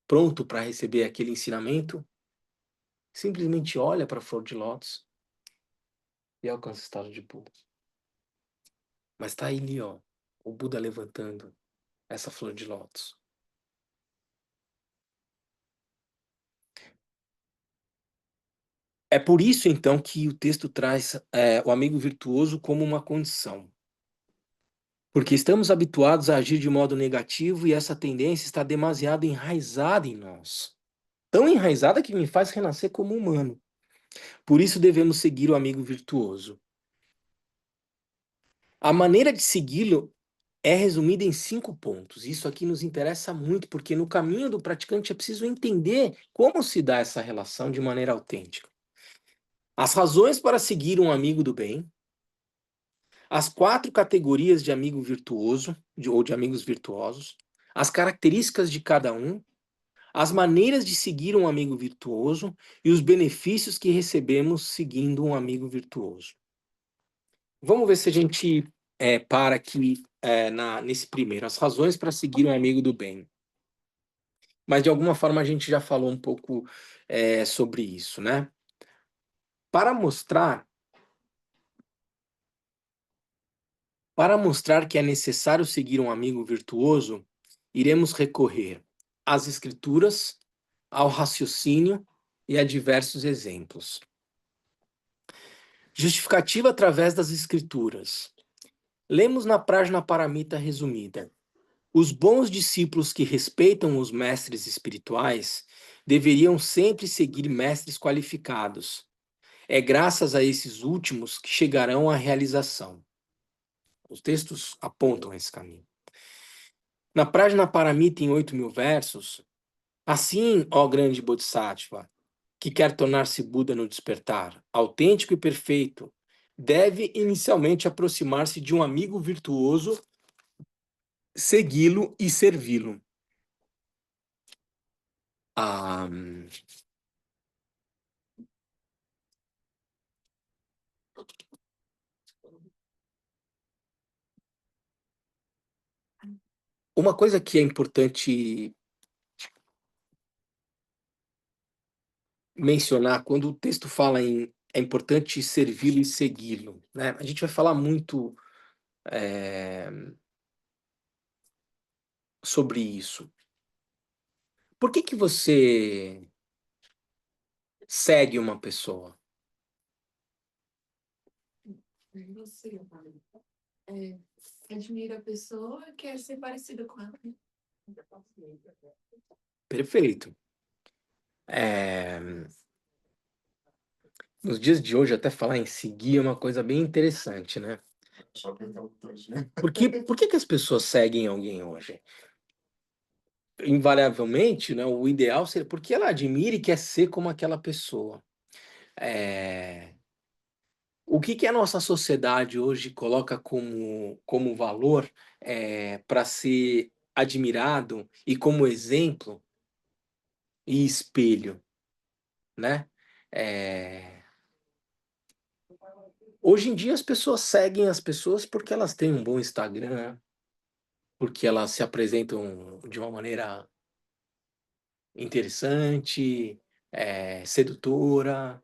pronto para receber aquele ensinamento simplesmente olha para a flor de lótus e alcança o estado de Buda. Mas está ali, ó, o Buda levantando essa flor de lótus. É por isso, então, que o texto traz o amigo virtuoso como uma condição. Porque estamos habituados a agir de modo negativo e essa tendência está demasiado enraizada em nós. Tão enraizada que me faz renascer como humano. Por isso devemos seguir o amigo virtuoso. A maneira de segui-lo é resumida em 5 pontos. Isso aqui nos interessa muito, porque no caminho do praticante é preciso entender como se dá essa relação de maneira autêntica. As razões para seguir um amigo do bem, as 4 categorias de amigo virtuoso, ou de amigos virtuosos, as características de cada um, as maneiras de seguir um amigo virtuoso e os benefícios que recebemos seguindo um amigo virtuoso. Vamos ver se a gente para aqui nesse primeiro, as razões para seguir um amigo do bem. Mas de alguma forma a gente já falou um pouco sobre isso, né? Para mostrar que é necessário seguir um amigo virtuoso, iremos recorrer às escrituras, ao raciocínio e a diversos exemplos. Justificativa através das escrituras. Lemos na Prajnaparamita resumida. Os bons discípulos que respeitam os mestres espirituais deveriam sempre seguir mestres qualificados. É graças a esses últimos que chegarão à realização. Os textos apontam esse caminho. Na Prajnaparamita, em 8.000 versos, assim, ó grande Bodhisattva, que quer tornar-se Buda no despertar, autêntico e perfeito, deve inicialmente aproximar-se de um amigo virtuoso, segui-lo e servi-lo. Ah, uma coisa que é importante mencionar, quando o texto fala em é importante servi-lo e segui-lo, né? A gente vai falar muito sobre isso. Por que você segue uma pessoa? Você admira a pessoa e quer ser parecida com ela. Perfeito. Nos dias de hoje, até falar em seguir é uma coisa bem interessante, né? Por que as pessoas seguem alguém hoje? Invariavelmente, né, o ideal seria porque ela admira e quer ser como aquela pessoa. O que a nossa sociedade hoje coloca como valor para ser admirado e como exemplo e espelho, né? Hoje em dia as pessoas seguem as pessoas porque elas têm um bom Instagram, porque elas se apresentam de uma maneira interessante, sedutora.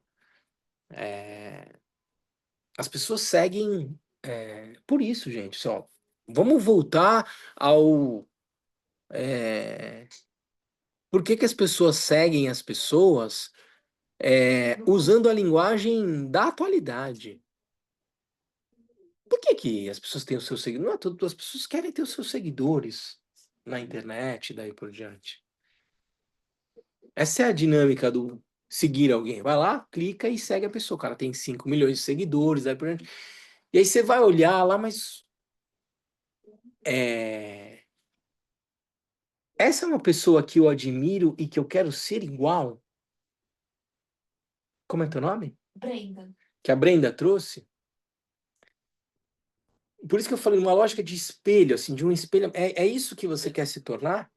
As pessoas seguem por isso, gente. Só, vamos voltar ao. Por que que as pessoas seguem as pessoas usando a linguagem da atualidade? Por que que as pessoas têm os seus seguidores? Não é tudo, as pessoas querem ter os seus seguidores na internet, daí por diante. Essa é a dinâmica do seguir alguém. Vai lá, clica e segue a pessoa. O cara tem 5 milhões de seguidores, daí por diante. E aí você vai olhar lá, mas essa é uma pessoa que eu admiro e que eu quero ser igual. Como é teu nome? Brenda. Que a Brenda trouxe. Por isso que eu falei, uma lógica de espelho, assim, de um espelho. É isso que você quer se tornar?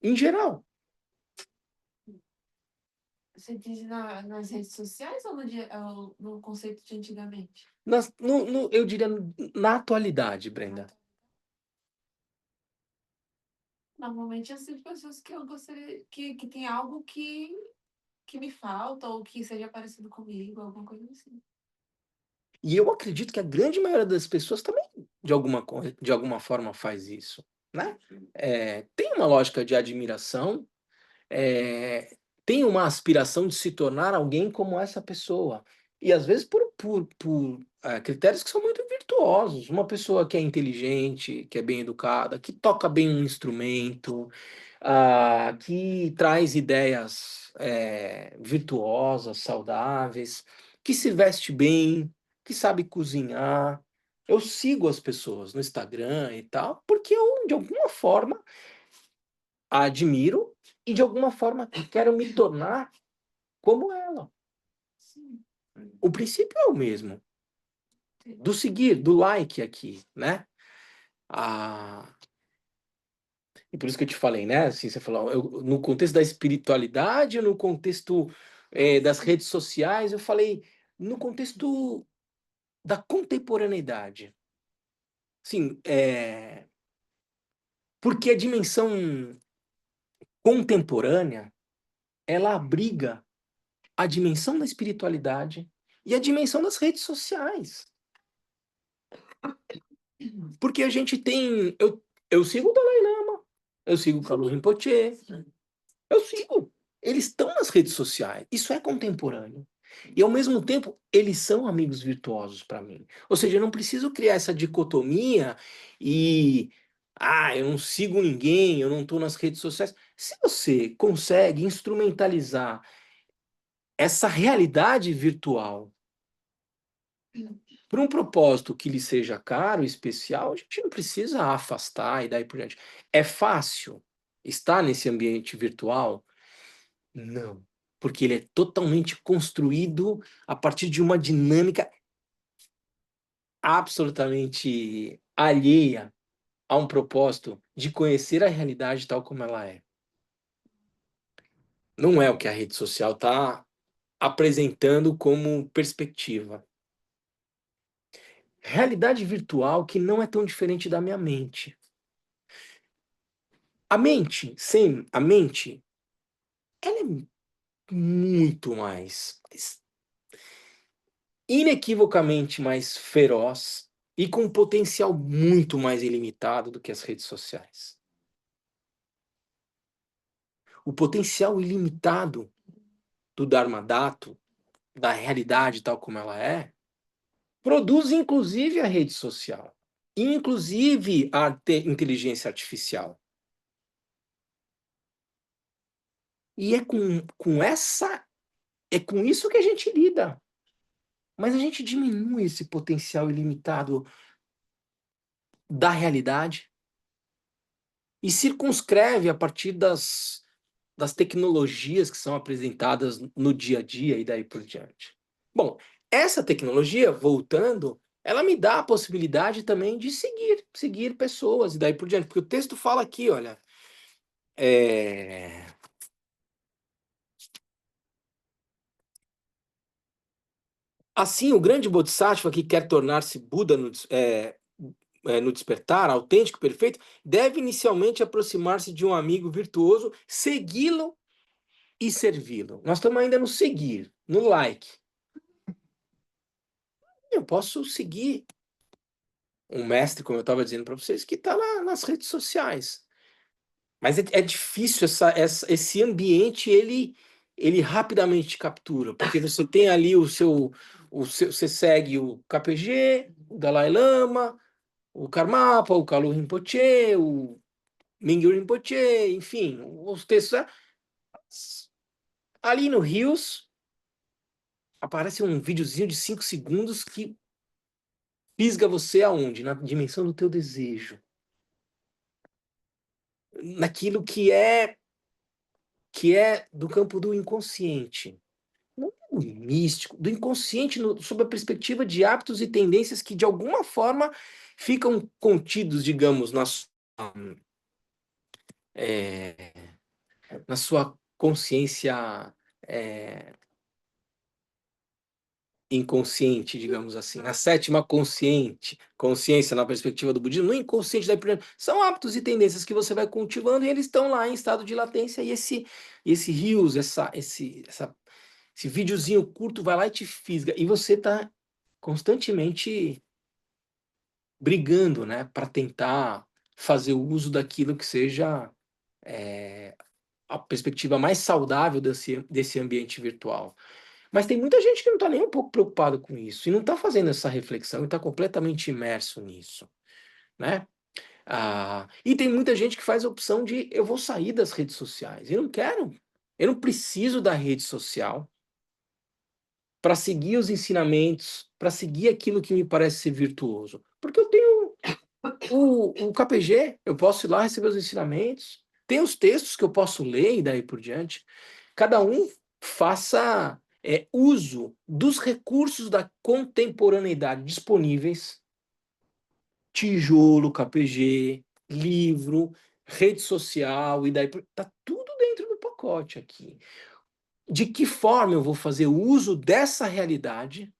Em geral. Você diz nas redes sociais ou no conceito de antigamente? Eu diria na atualidade, Brenda. Normalmente eu sigo pessoas que eu gostaria que tem algo que me falta ou que seja parecido comigo, alguma coisa assim. E eu acredito que a grande maioria das pessoas também, de alguma forma, faz isso, né? Tem uma lógica de admiração, é, tem uma aspiração de se tornar alguém como essa pessoa. E às vezes por critérios que são muito virtuosos. Uma pessoa que é inteligente, que é bem educada, que toca bem um instrumento, que traz ideias virtuosas, saudáveis, que se veste bem, que sabe cozinhar. Eu sigo as pessoas no Instagram e tal, porque eu, de alguma forma, a admiro e, de alguma forma, quero me tornar como ela. Sim. O princípio é o mesmo, do seguir, do like aqui, né? E por isso que eu te falei, né? Assim, você falou, no contexto da espiritualidade, no contexto das redes sociais, eu falei no contexto da contemporaneidade. Sim, porque a dimensão contemporânea, ela abriga a dimensão da espiritualidade e a dimensão das redes sociais. Porque a gente tem. Eu sigo o Dalai Lama, eu sigo o Kalu Rinpoche, eu sigo. Eles estão nas redes sociais. Isso é contemporâneo. E, ao mesmo tempo, eles são amigos virtuosos para mim. Ou seja, eu não preciso criar essa dicotomia e. Eu não sigo ninguém, eu não estou nas redes sociais. Se você consegue instrumentalizar essa realidade virtual para um propósito que lhe seja caro, especial, a gente não precisa afastar e daí por diante. É fácil estar nesse ambiente virtual? Não, porque ele é totalmente construído a partir de uma dinâmica absolutamente alheia a um propósito de conhecer a realidade tal como ela é. Não é o que a rede social está apresentando como perspectiva. Realidade virtual que não é tão diferente da minha mente. A mente, ela é muito mais inequivocamente mais feroz e com um potencial muito mais ilimitado do que as redes sociais. O potencial ilimitado do Dharmadato, da realidade tal como ela é, produz inclusive a rede social, inclusive a inteligência artificial. E é com isso que a gente lida. Mas a gente diminui esse potencial ilimitado da realidade e circunscreve a partir das tecnologias que são apresentadas no dia a dia e daí por diante. Bom, essa tecnologia, voltando, ela me dá a possibilidade também de seguir pessoas e daí por diante, porque o texto fala aqui, olha, Assim, o grande Bodhisattva que quer tornar-se Buda no despertar, autêntico, perfeito, deve inicialmente aproximar-se de um amigo virtuoso, segui-lo e servi-lo. Nós estamos ainda no seguir, no like. Eu posso seguir um mestre, como eu estava dizendo para vocês, que está lá nas redes sociais. Mas é difícil, esse ambiente, ele rapidamente te captura, porque você tem ali você segue o KPG, o Dalai Lama, o Karmapa, o Kalu Rinpoche, o Mingyur Rinpoche, enfim, os textos. Ali no Rios, aparece um videozinho de 5 segundos que fisga você aonde? Na dimensão do teu desejo. Naquilo que é do campo do inconsciente. Não do místico, do inconsciente, sob a perspectiva de hábitos e tendências que, de alguma forma, ficam contidos, digamos, na sua consciência inconsciente, digamos assim, na sétima consciência na perspectiva do budismo, no inconsciente são hábitos e tendências que você vai cultivando e eles estão lá em estado de latência e esse rios, esse videozinho curto vai lá e te fisga e você está constantemente brigando, né, para tentar fazer o uso daquilo que seja a perspectiva mais saudável desse ambiente virtual. Mas tem muita gente que não está nem um pouco preocupado com isso e não está fazendo essa reflexão e está completamente imerso nisso, né? E tem muita gente que faz a opção de eu vou sair das redes sociais. Eu não preciso da rede social para seguir os ensinamentos, para seguir aquilo que me parece ser virtuoso. Porque eu tenho o KPG, eu posso ir lá receber os ensinamentos, tem os textos que eu posso ler e daí por diante. Cada um faça uso dos recursos da contemporaneidade disponíveis, tijolo, KPG, livro, rede social, e daí tá tudo dentro do pacote aqui. De que forma eu vou fazer uso dessa realidade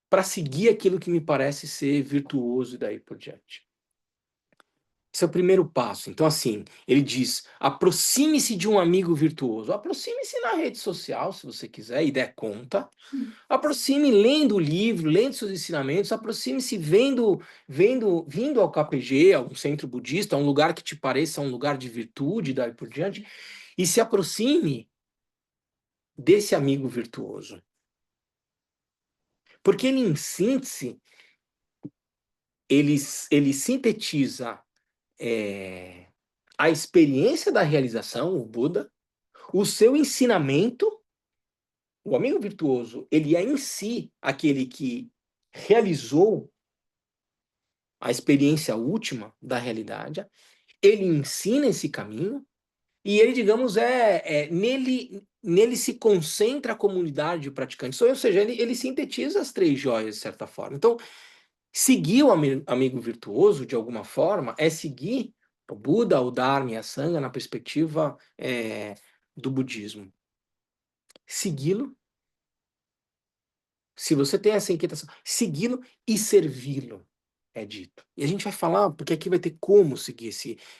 para seguir aquilo que me parece ser virtuoso e daí por diante? Esse é o primeiro passo. Então, assim, ele diz: aproxime-se de um amigo virtuoso. Aproxime-se na rede social, se você quiser e der conta. Aproxime lendo o livro, lendo seus ensinamentos. Aproxime-se vindo ao KPG, a um centro budista, a um lugar que te pareça um lugar de virtude, daí por diante. E se aproxime desse amigo virtuoso. Porque ele, em síntese, ele sintetiza a experiência da realização, o Buda, o seu ensinamento. O amigo virtuoso, ele é em si aquele que realizou a experiência última da realidade, ele ensina esse caminho e ele, digamos, nele se concentra a comunidade de praticantes, ou seja, ele sintetiza as 3 joias, de certa forma. Então, seguir o amigo virtuoso, de alguma forma, é seguir o Buda, o Dharma e a Sangha na perspectiva do budismo. Segui-lo, se você tem essa inquietação, segui-lo e servi-lo, é dito. E a gente vai falar, porque aqui vai ter como seguir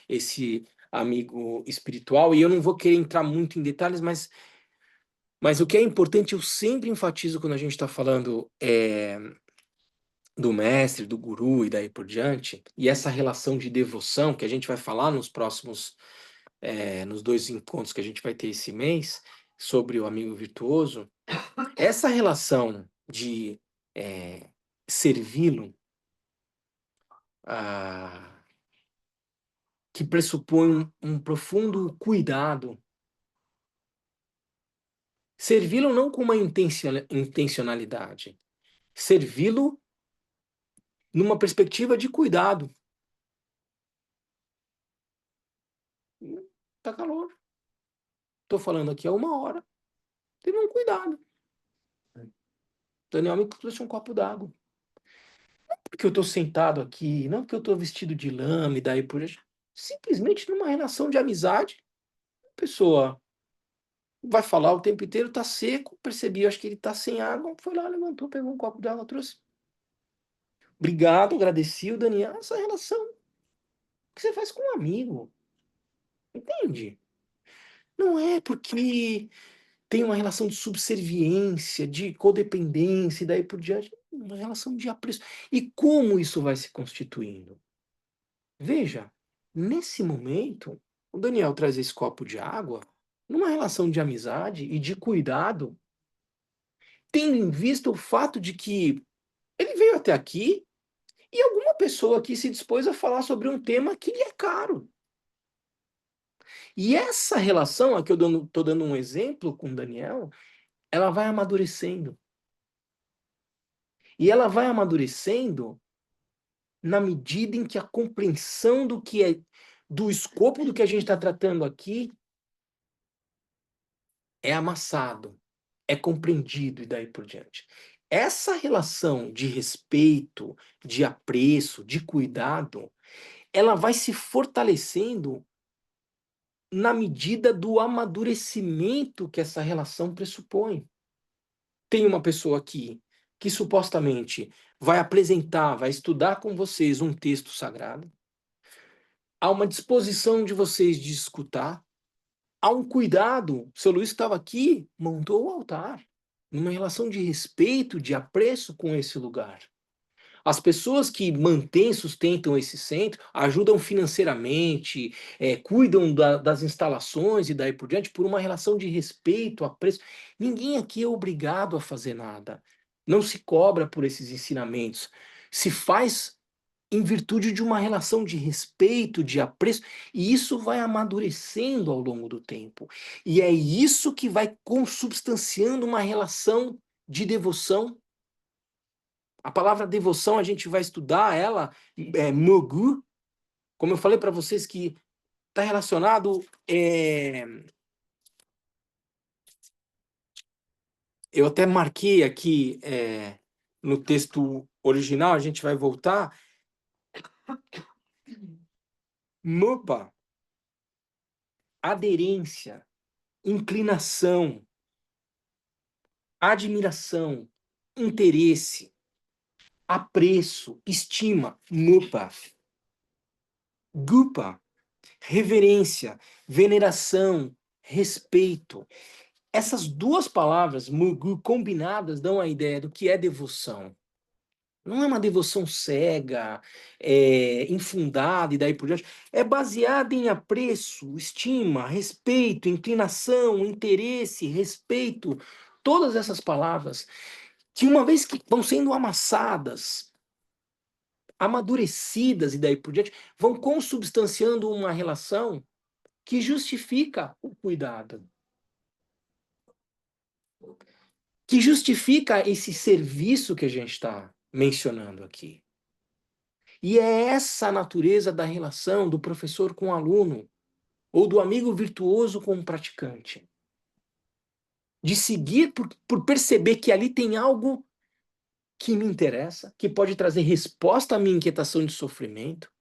esse amigo espiritual, e eu não vou querer entrar muito em detalhes, mas o que é importante, eu sempre enfatizo quando a gente está falando do mestre, do guru e daí por diante, e essa relação de devoção que a gente vai falar nos próximos, nos 2 encontros que a gente vai ter esse mês, sobre o amigo virtuoso, essa relação de servi-lo, que pressupõe um profundo cuidado, servi-lo não com uma intencionalidade, servi-lo numa perspectiva de cuidado. Tá calor. Tô falando aqui há 1 hora. Teve um cuidado. Daniel me trouxe um copo d'água. Não porque eu tô sentado aqui, não porque eu tô vestido de lã e daí por diante. Simplesmente numa relação de amizade, a pessoa vai falar o tempo inteiro, tá seco, percebi, acho que ele tá sem água, foi lá, levantou, pegou um copo de água, trouxe. Obrigado, agradeci o Daniel. Essa relação que você faz com um amigo, entende? Não é porque tem uma relação de subserviência, de codependência e daí por diante, uma relação de apreço. E como isso vai se constituindo? Veja, nesse momento, o Daniel traz esse copo de água numa relação de amizade e de cuidado, tendo em vista o fato de que ele veio até aqui e alguma pessoa aqui se dispôs a falar sobre um tema que lhe é caro. E essa relação, aqui eu estou dando um exemplo com o Daniel, ela vai amadurecendo. E ela vai amadurecendo na medida em que a compreensão do que é, do escopo do que a gente está tratando aqui é amassado, é compreendido e daí por diante. Essa relação de respeito, de apreço, de cuidado, ela vai se fortalecendo na medida do amadurecimento que essa relação pressupõe. Tem uma pessoa aqui que supostamente vai apresentar, vai estudar com vocês um texto sagrado. Há uma disposição de vocês de escutar. Há um cuidado. O seu Luiz estava aqui, montou o altar. Numa relação de respeito, de apreço com esse lugar. As pessoas que mantêm, sustentam esse centro, ajudam financeiramente, cuidam das instalações e daí por diante, por uma relação de respeito, apreço. Ninguém aqui é obrigado a fazer nada. Não se cobra por esses ensinamentos. Se faz em virtude de uma relação de respeito, de apreço, e isso vai amadurecendo ao longo do tempo. E é isso que vai consubstanciando uma relação de devoção. A palavra devoção, a gente vai estudar ela, mogu, como eu falei para vocês, que está relacionado. Eu até marquei aqui no texto original, a gente vai voltar. Mupa, aderência, inclinação, admiração, interesse, apreço, estima. Mupa. Gupa, reverência, veneração, respeito. Essas duas palavras, mugu, combinadas, dão a ideia do que é devoção. Não é uma devoção cega, infundada e daí por diante. É baseada em apreço, estima, respeito, inclinação, interesse, respeito. Todas essas palavras que, uma vez que vão sendo amassadas, amadurecidas e daí por diante, vão consubstanciando uma relação que justifica o cuidado, que justifica esse serviço que a gente está mencionando aqui. E é essa a natureza da relação do professor com o aluno, ou do amigo virtuoso com o praticante. De seguir por perceber que ali tem algo que me interessa, que pode trazer resposta à minha inquietação de sofrimento,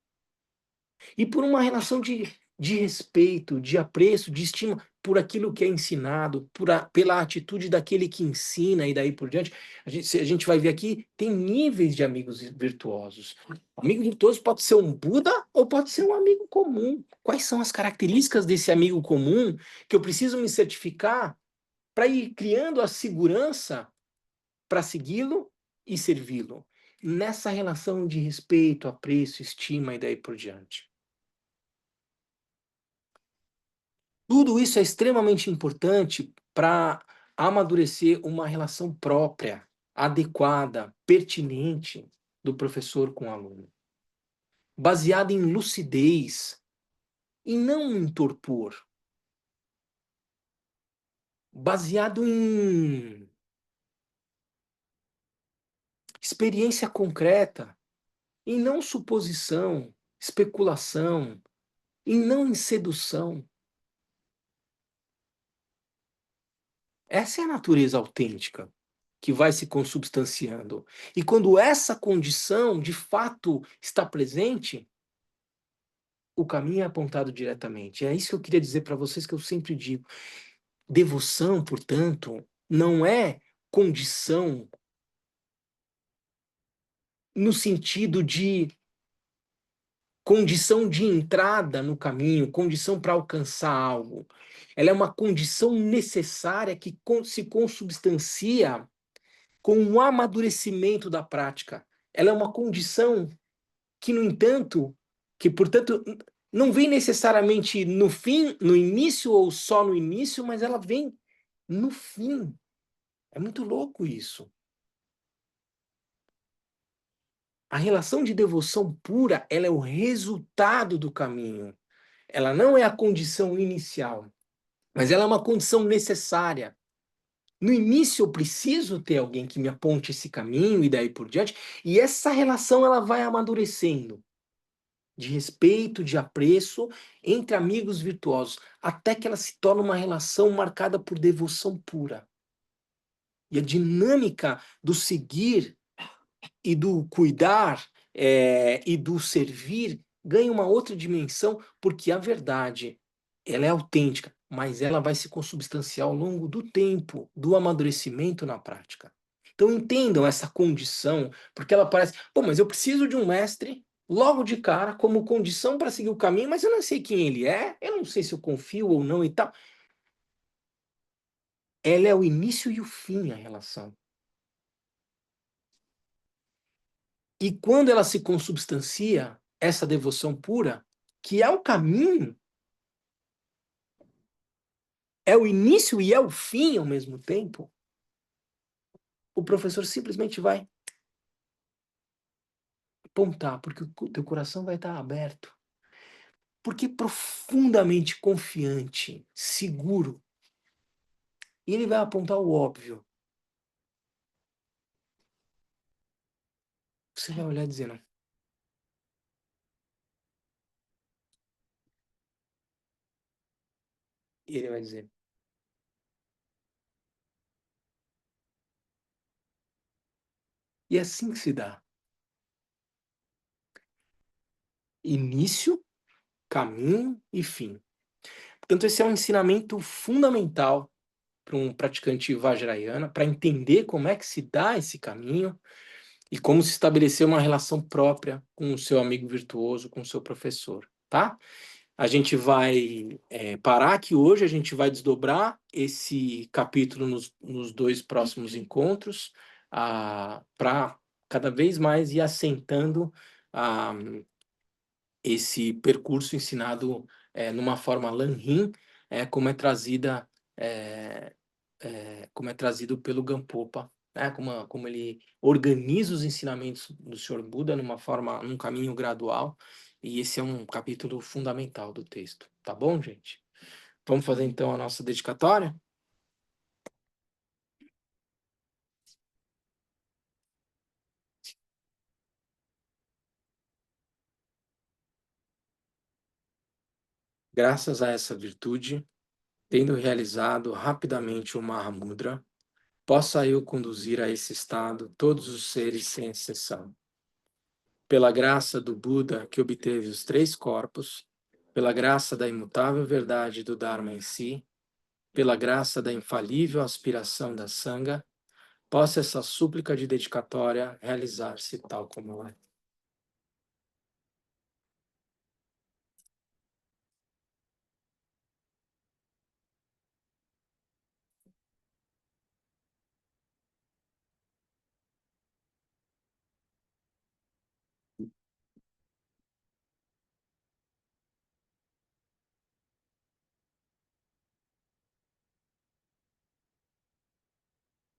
e por uma relação de respeito, de apreço, de estima por aquilo que é ensinado, pela atitude daquele que ensina e daí por diante. A gente vai ver aqui, tem níveis de amigos virtuosos. Amigo virtuoso pode ser um Buda ou pode ser um amigo comum. Quais são as características desse amigo comum que eu preciso me certificar para ir criando a segurança para segui-lo e servi-lo? Nessa relação de respeito, apreço, estima e daí por diante. Tudo isso é extremamente importante para amadurecer uma relação própria, adequada, pertinente do professor com o aluno, baseada em lucidez e não em torpor, baseado em experiência concreta, e não suposição, especulação, e não em sedução. Essa é a natureza autêntica que vai se consubstanciando. E quando essa condição, de fato, está presente, o caminho é apontado diretamente. É isso que eu queria dizer para vocês, que eu sempre digo. Devoção, portanto, não é condição no sentido de condição de entrada no caminho, condição para alcançar algo. Ela é uma condição necessária que se consubstancia com o amadurecimento da prática. Ela é uma condição que, no entanto, que, portanto, não vem necessariamente no fim, no início ou só no início, mas ela vem no fim. É muito louco isso. A relação de devoção pura, ela é o resultado do caminho. Ela não é a condição inicial, mas ela é uma condição necessária. No início eu preciso ter alguém que me aponte esse caminho e daí por diante, e essa relação ela vai amadurecendo de respeito, de apreço entre amigos virtuosos, até que ela se torna uma relação marcada por devoção pura. E a dinâmica do seguir e do cuidar e do servir ganha uma outra dimensão, porque a verdade ela é autêntica, mas ela vai se consubstanciar ao longo do tempo, do amadurecimento na prática. Então entendam essa condição, porque ela parece, pô, mas eu preciso de um mestre logo de cara como condição para seguir o caminho, mas eu não sei quem ele é, eu não sei se eu confio ou não e tal. Ela é o início e o fim, a relação. E quando ela se consubstancia, essa devoção pura, que é o caminho, é o início e é o fim ao mesmo tempo, o professor simplesmente vai apontar, porque o teu coração vai estar aberto. Porque profundamente confiante, seguro, e ele vai apontar o óbvio. Você vai olhar e dizer, não. E ele vai dizer. E é assim que se dá. Início, caminho e fim. Portanto, esse é um ensinamento fundamental para um praticante Vajrayana, para entender como é que se dá esse caminho e como se estabelecer uma relação própria com o seu amigo virtuoso, com o seu professor, tá? A gente vai parar aqui hoje, a gente vai desdobrar esse capítulo nos dois próximos encontros, para cada vez mais ir assentando esse percurso ensinado numa forma Lanhin, como é trazida, como é trazido pelo Gampopa, né? Como ele organiza os ensinamentos do Sr. Buda num caminho gradual, e esse é um capítulo fundamental do texto. Tá bom, gente? Vamos fazer então a nossa dedicatória? Graças a essa virtude, tendo realizado rapidamente o Mahamudra, possa eu conduzir a esse estado todos os seres sem exceção. Pela graça do Buda, que obteve os 3 corpos, pela graça da imutável verdade do Dharma em si, pela graça da infalível aspiração da Sangha, possa essa súplica de dedicatória realizar-se tal como é.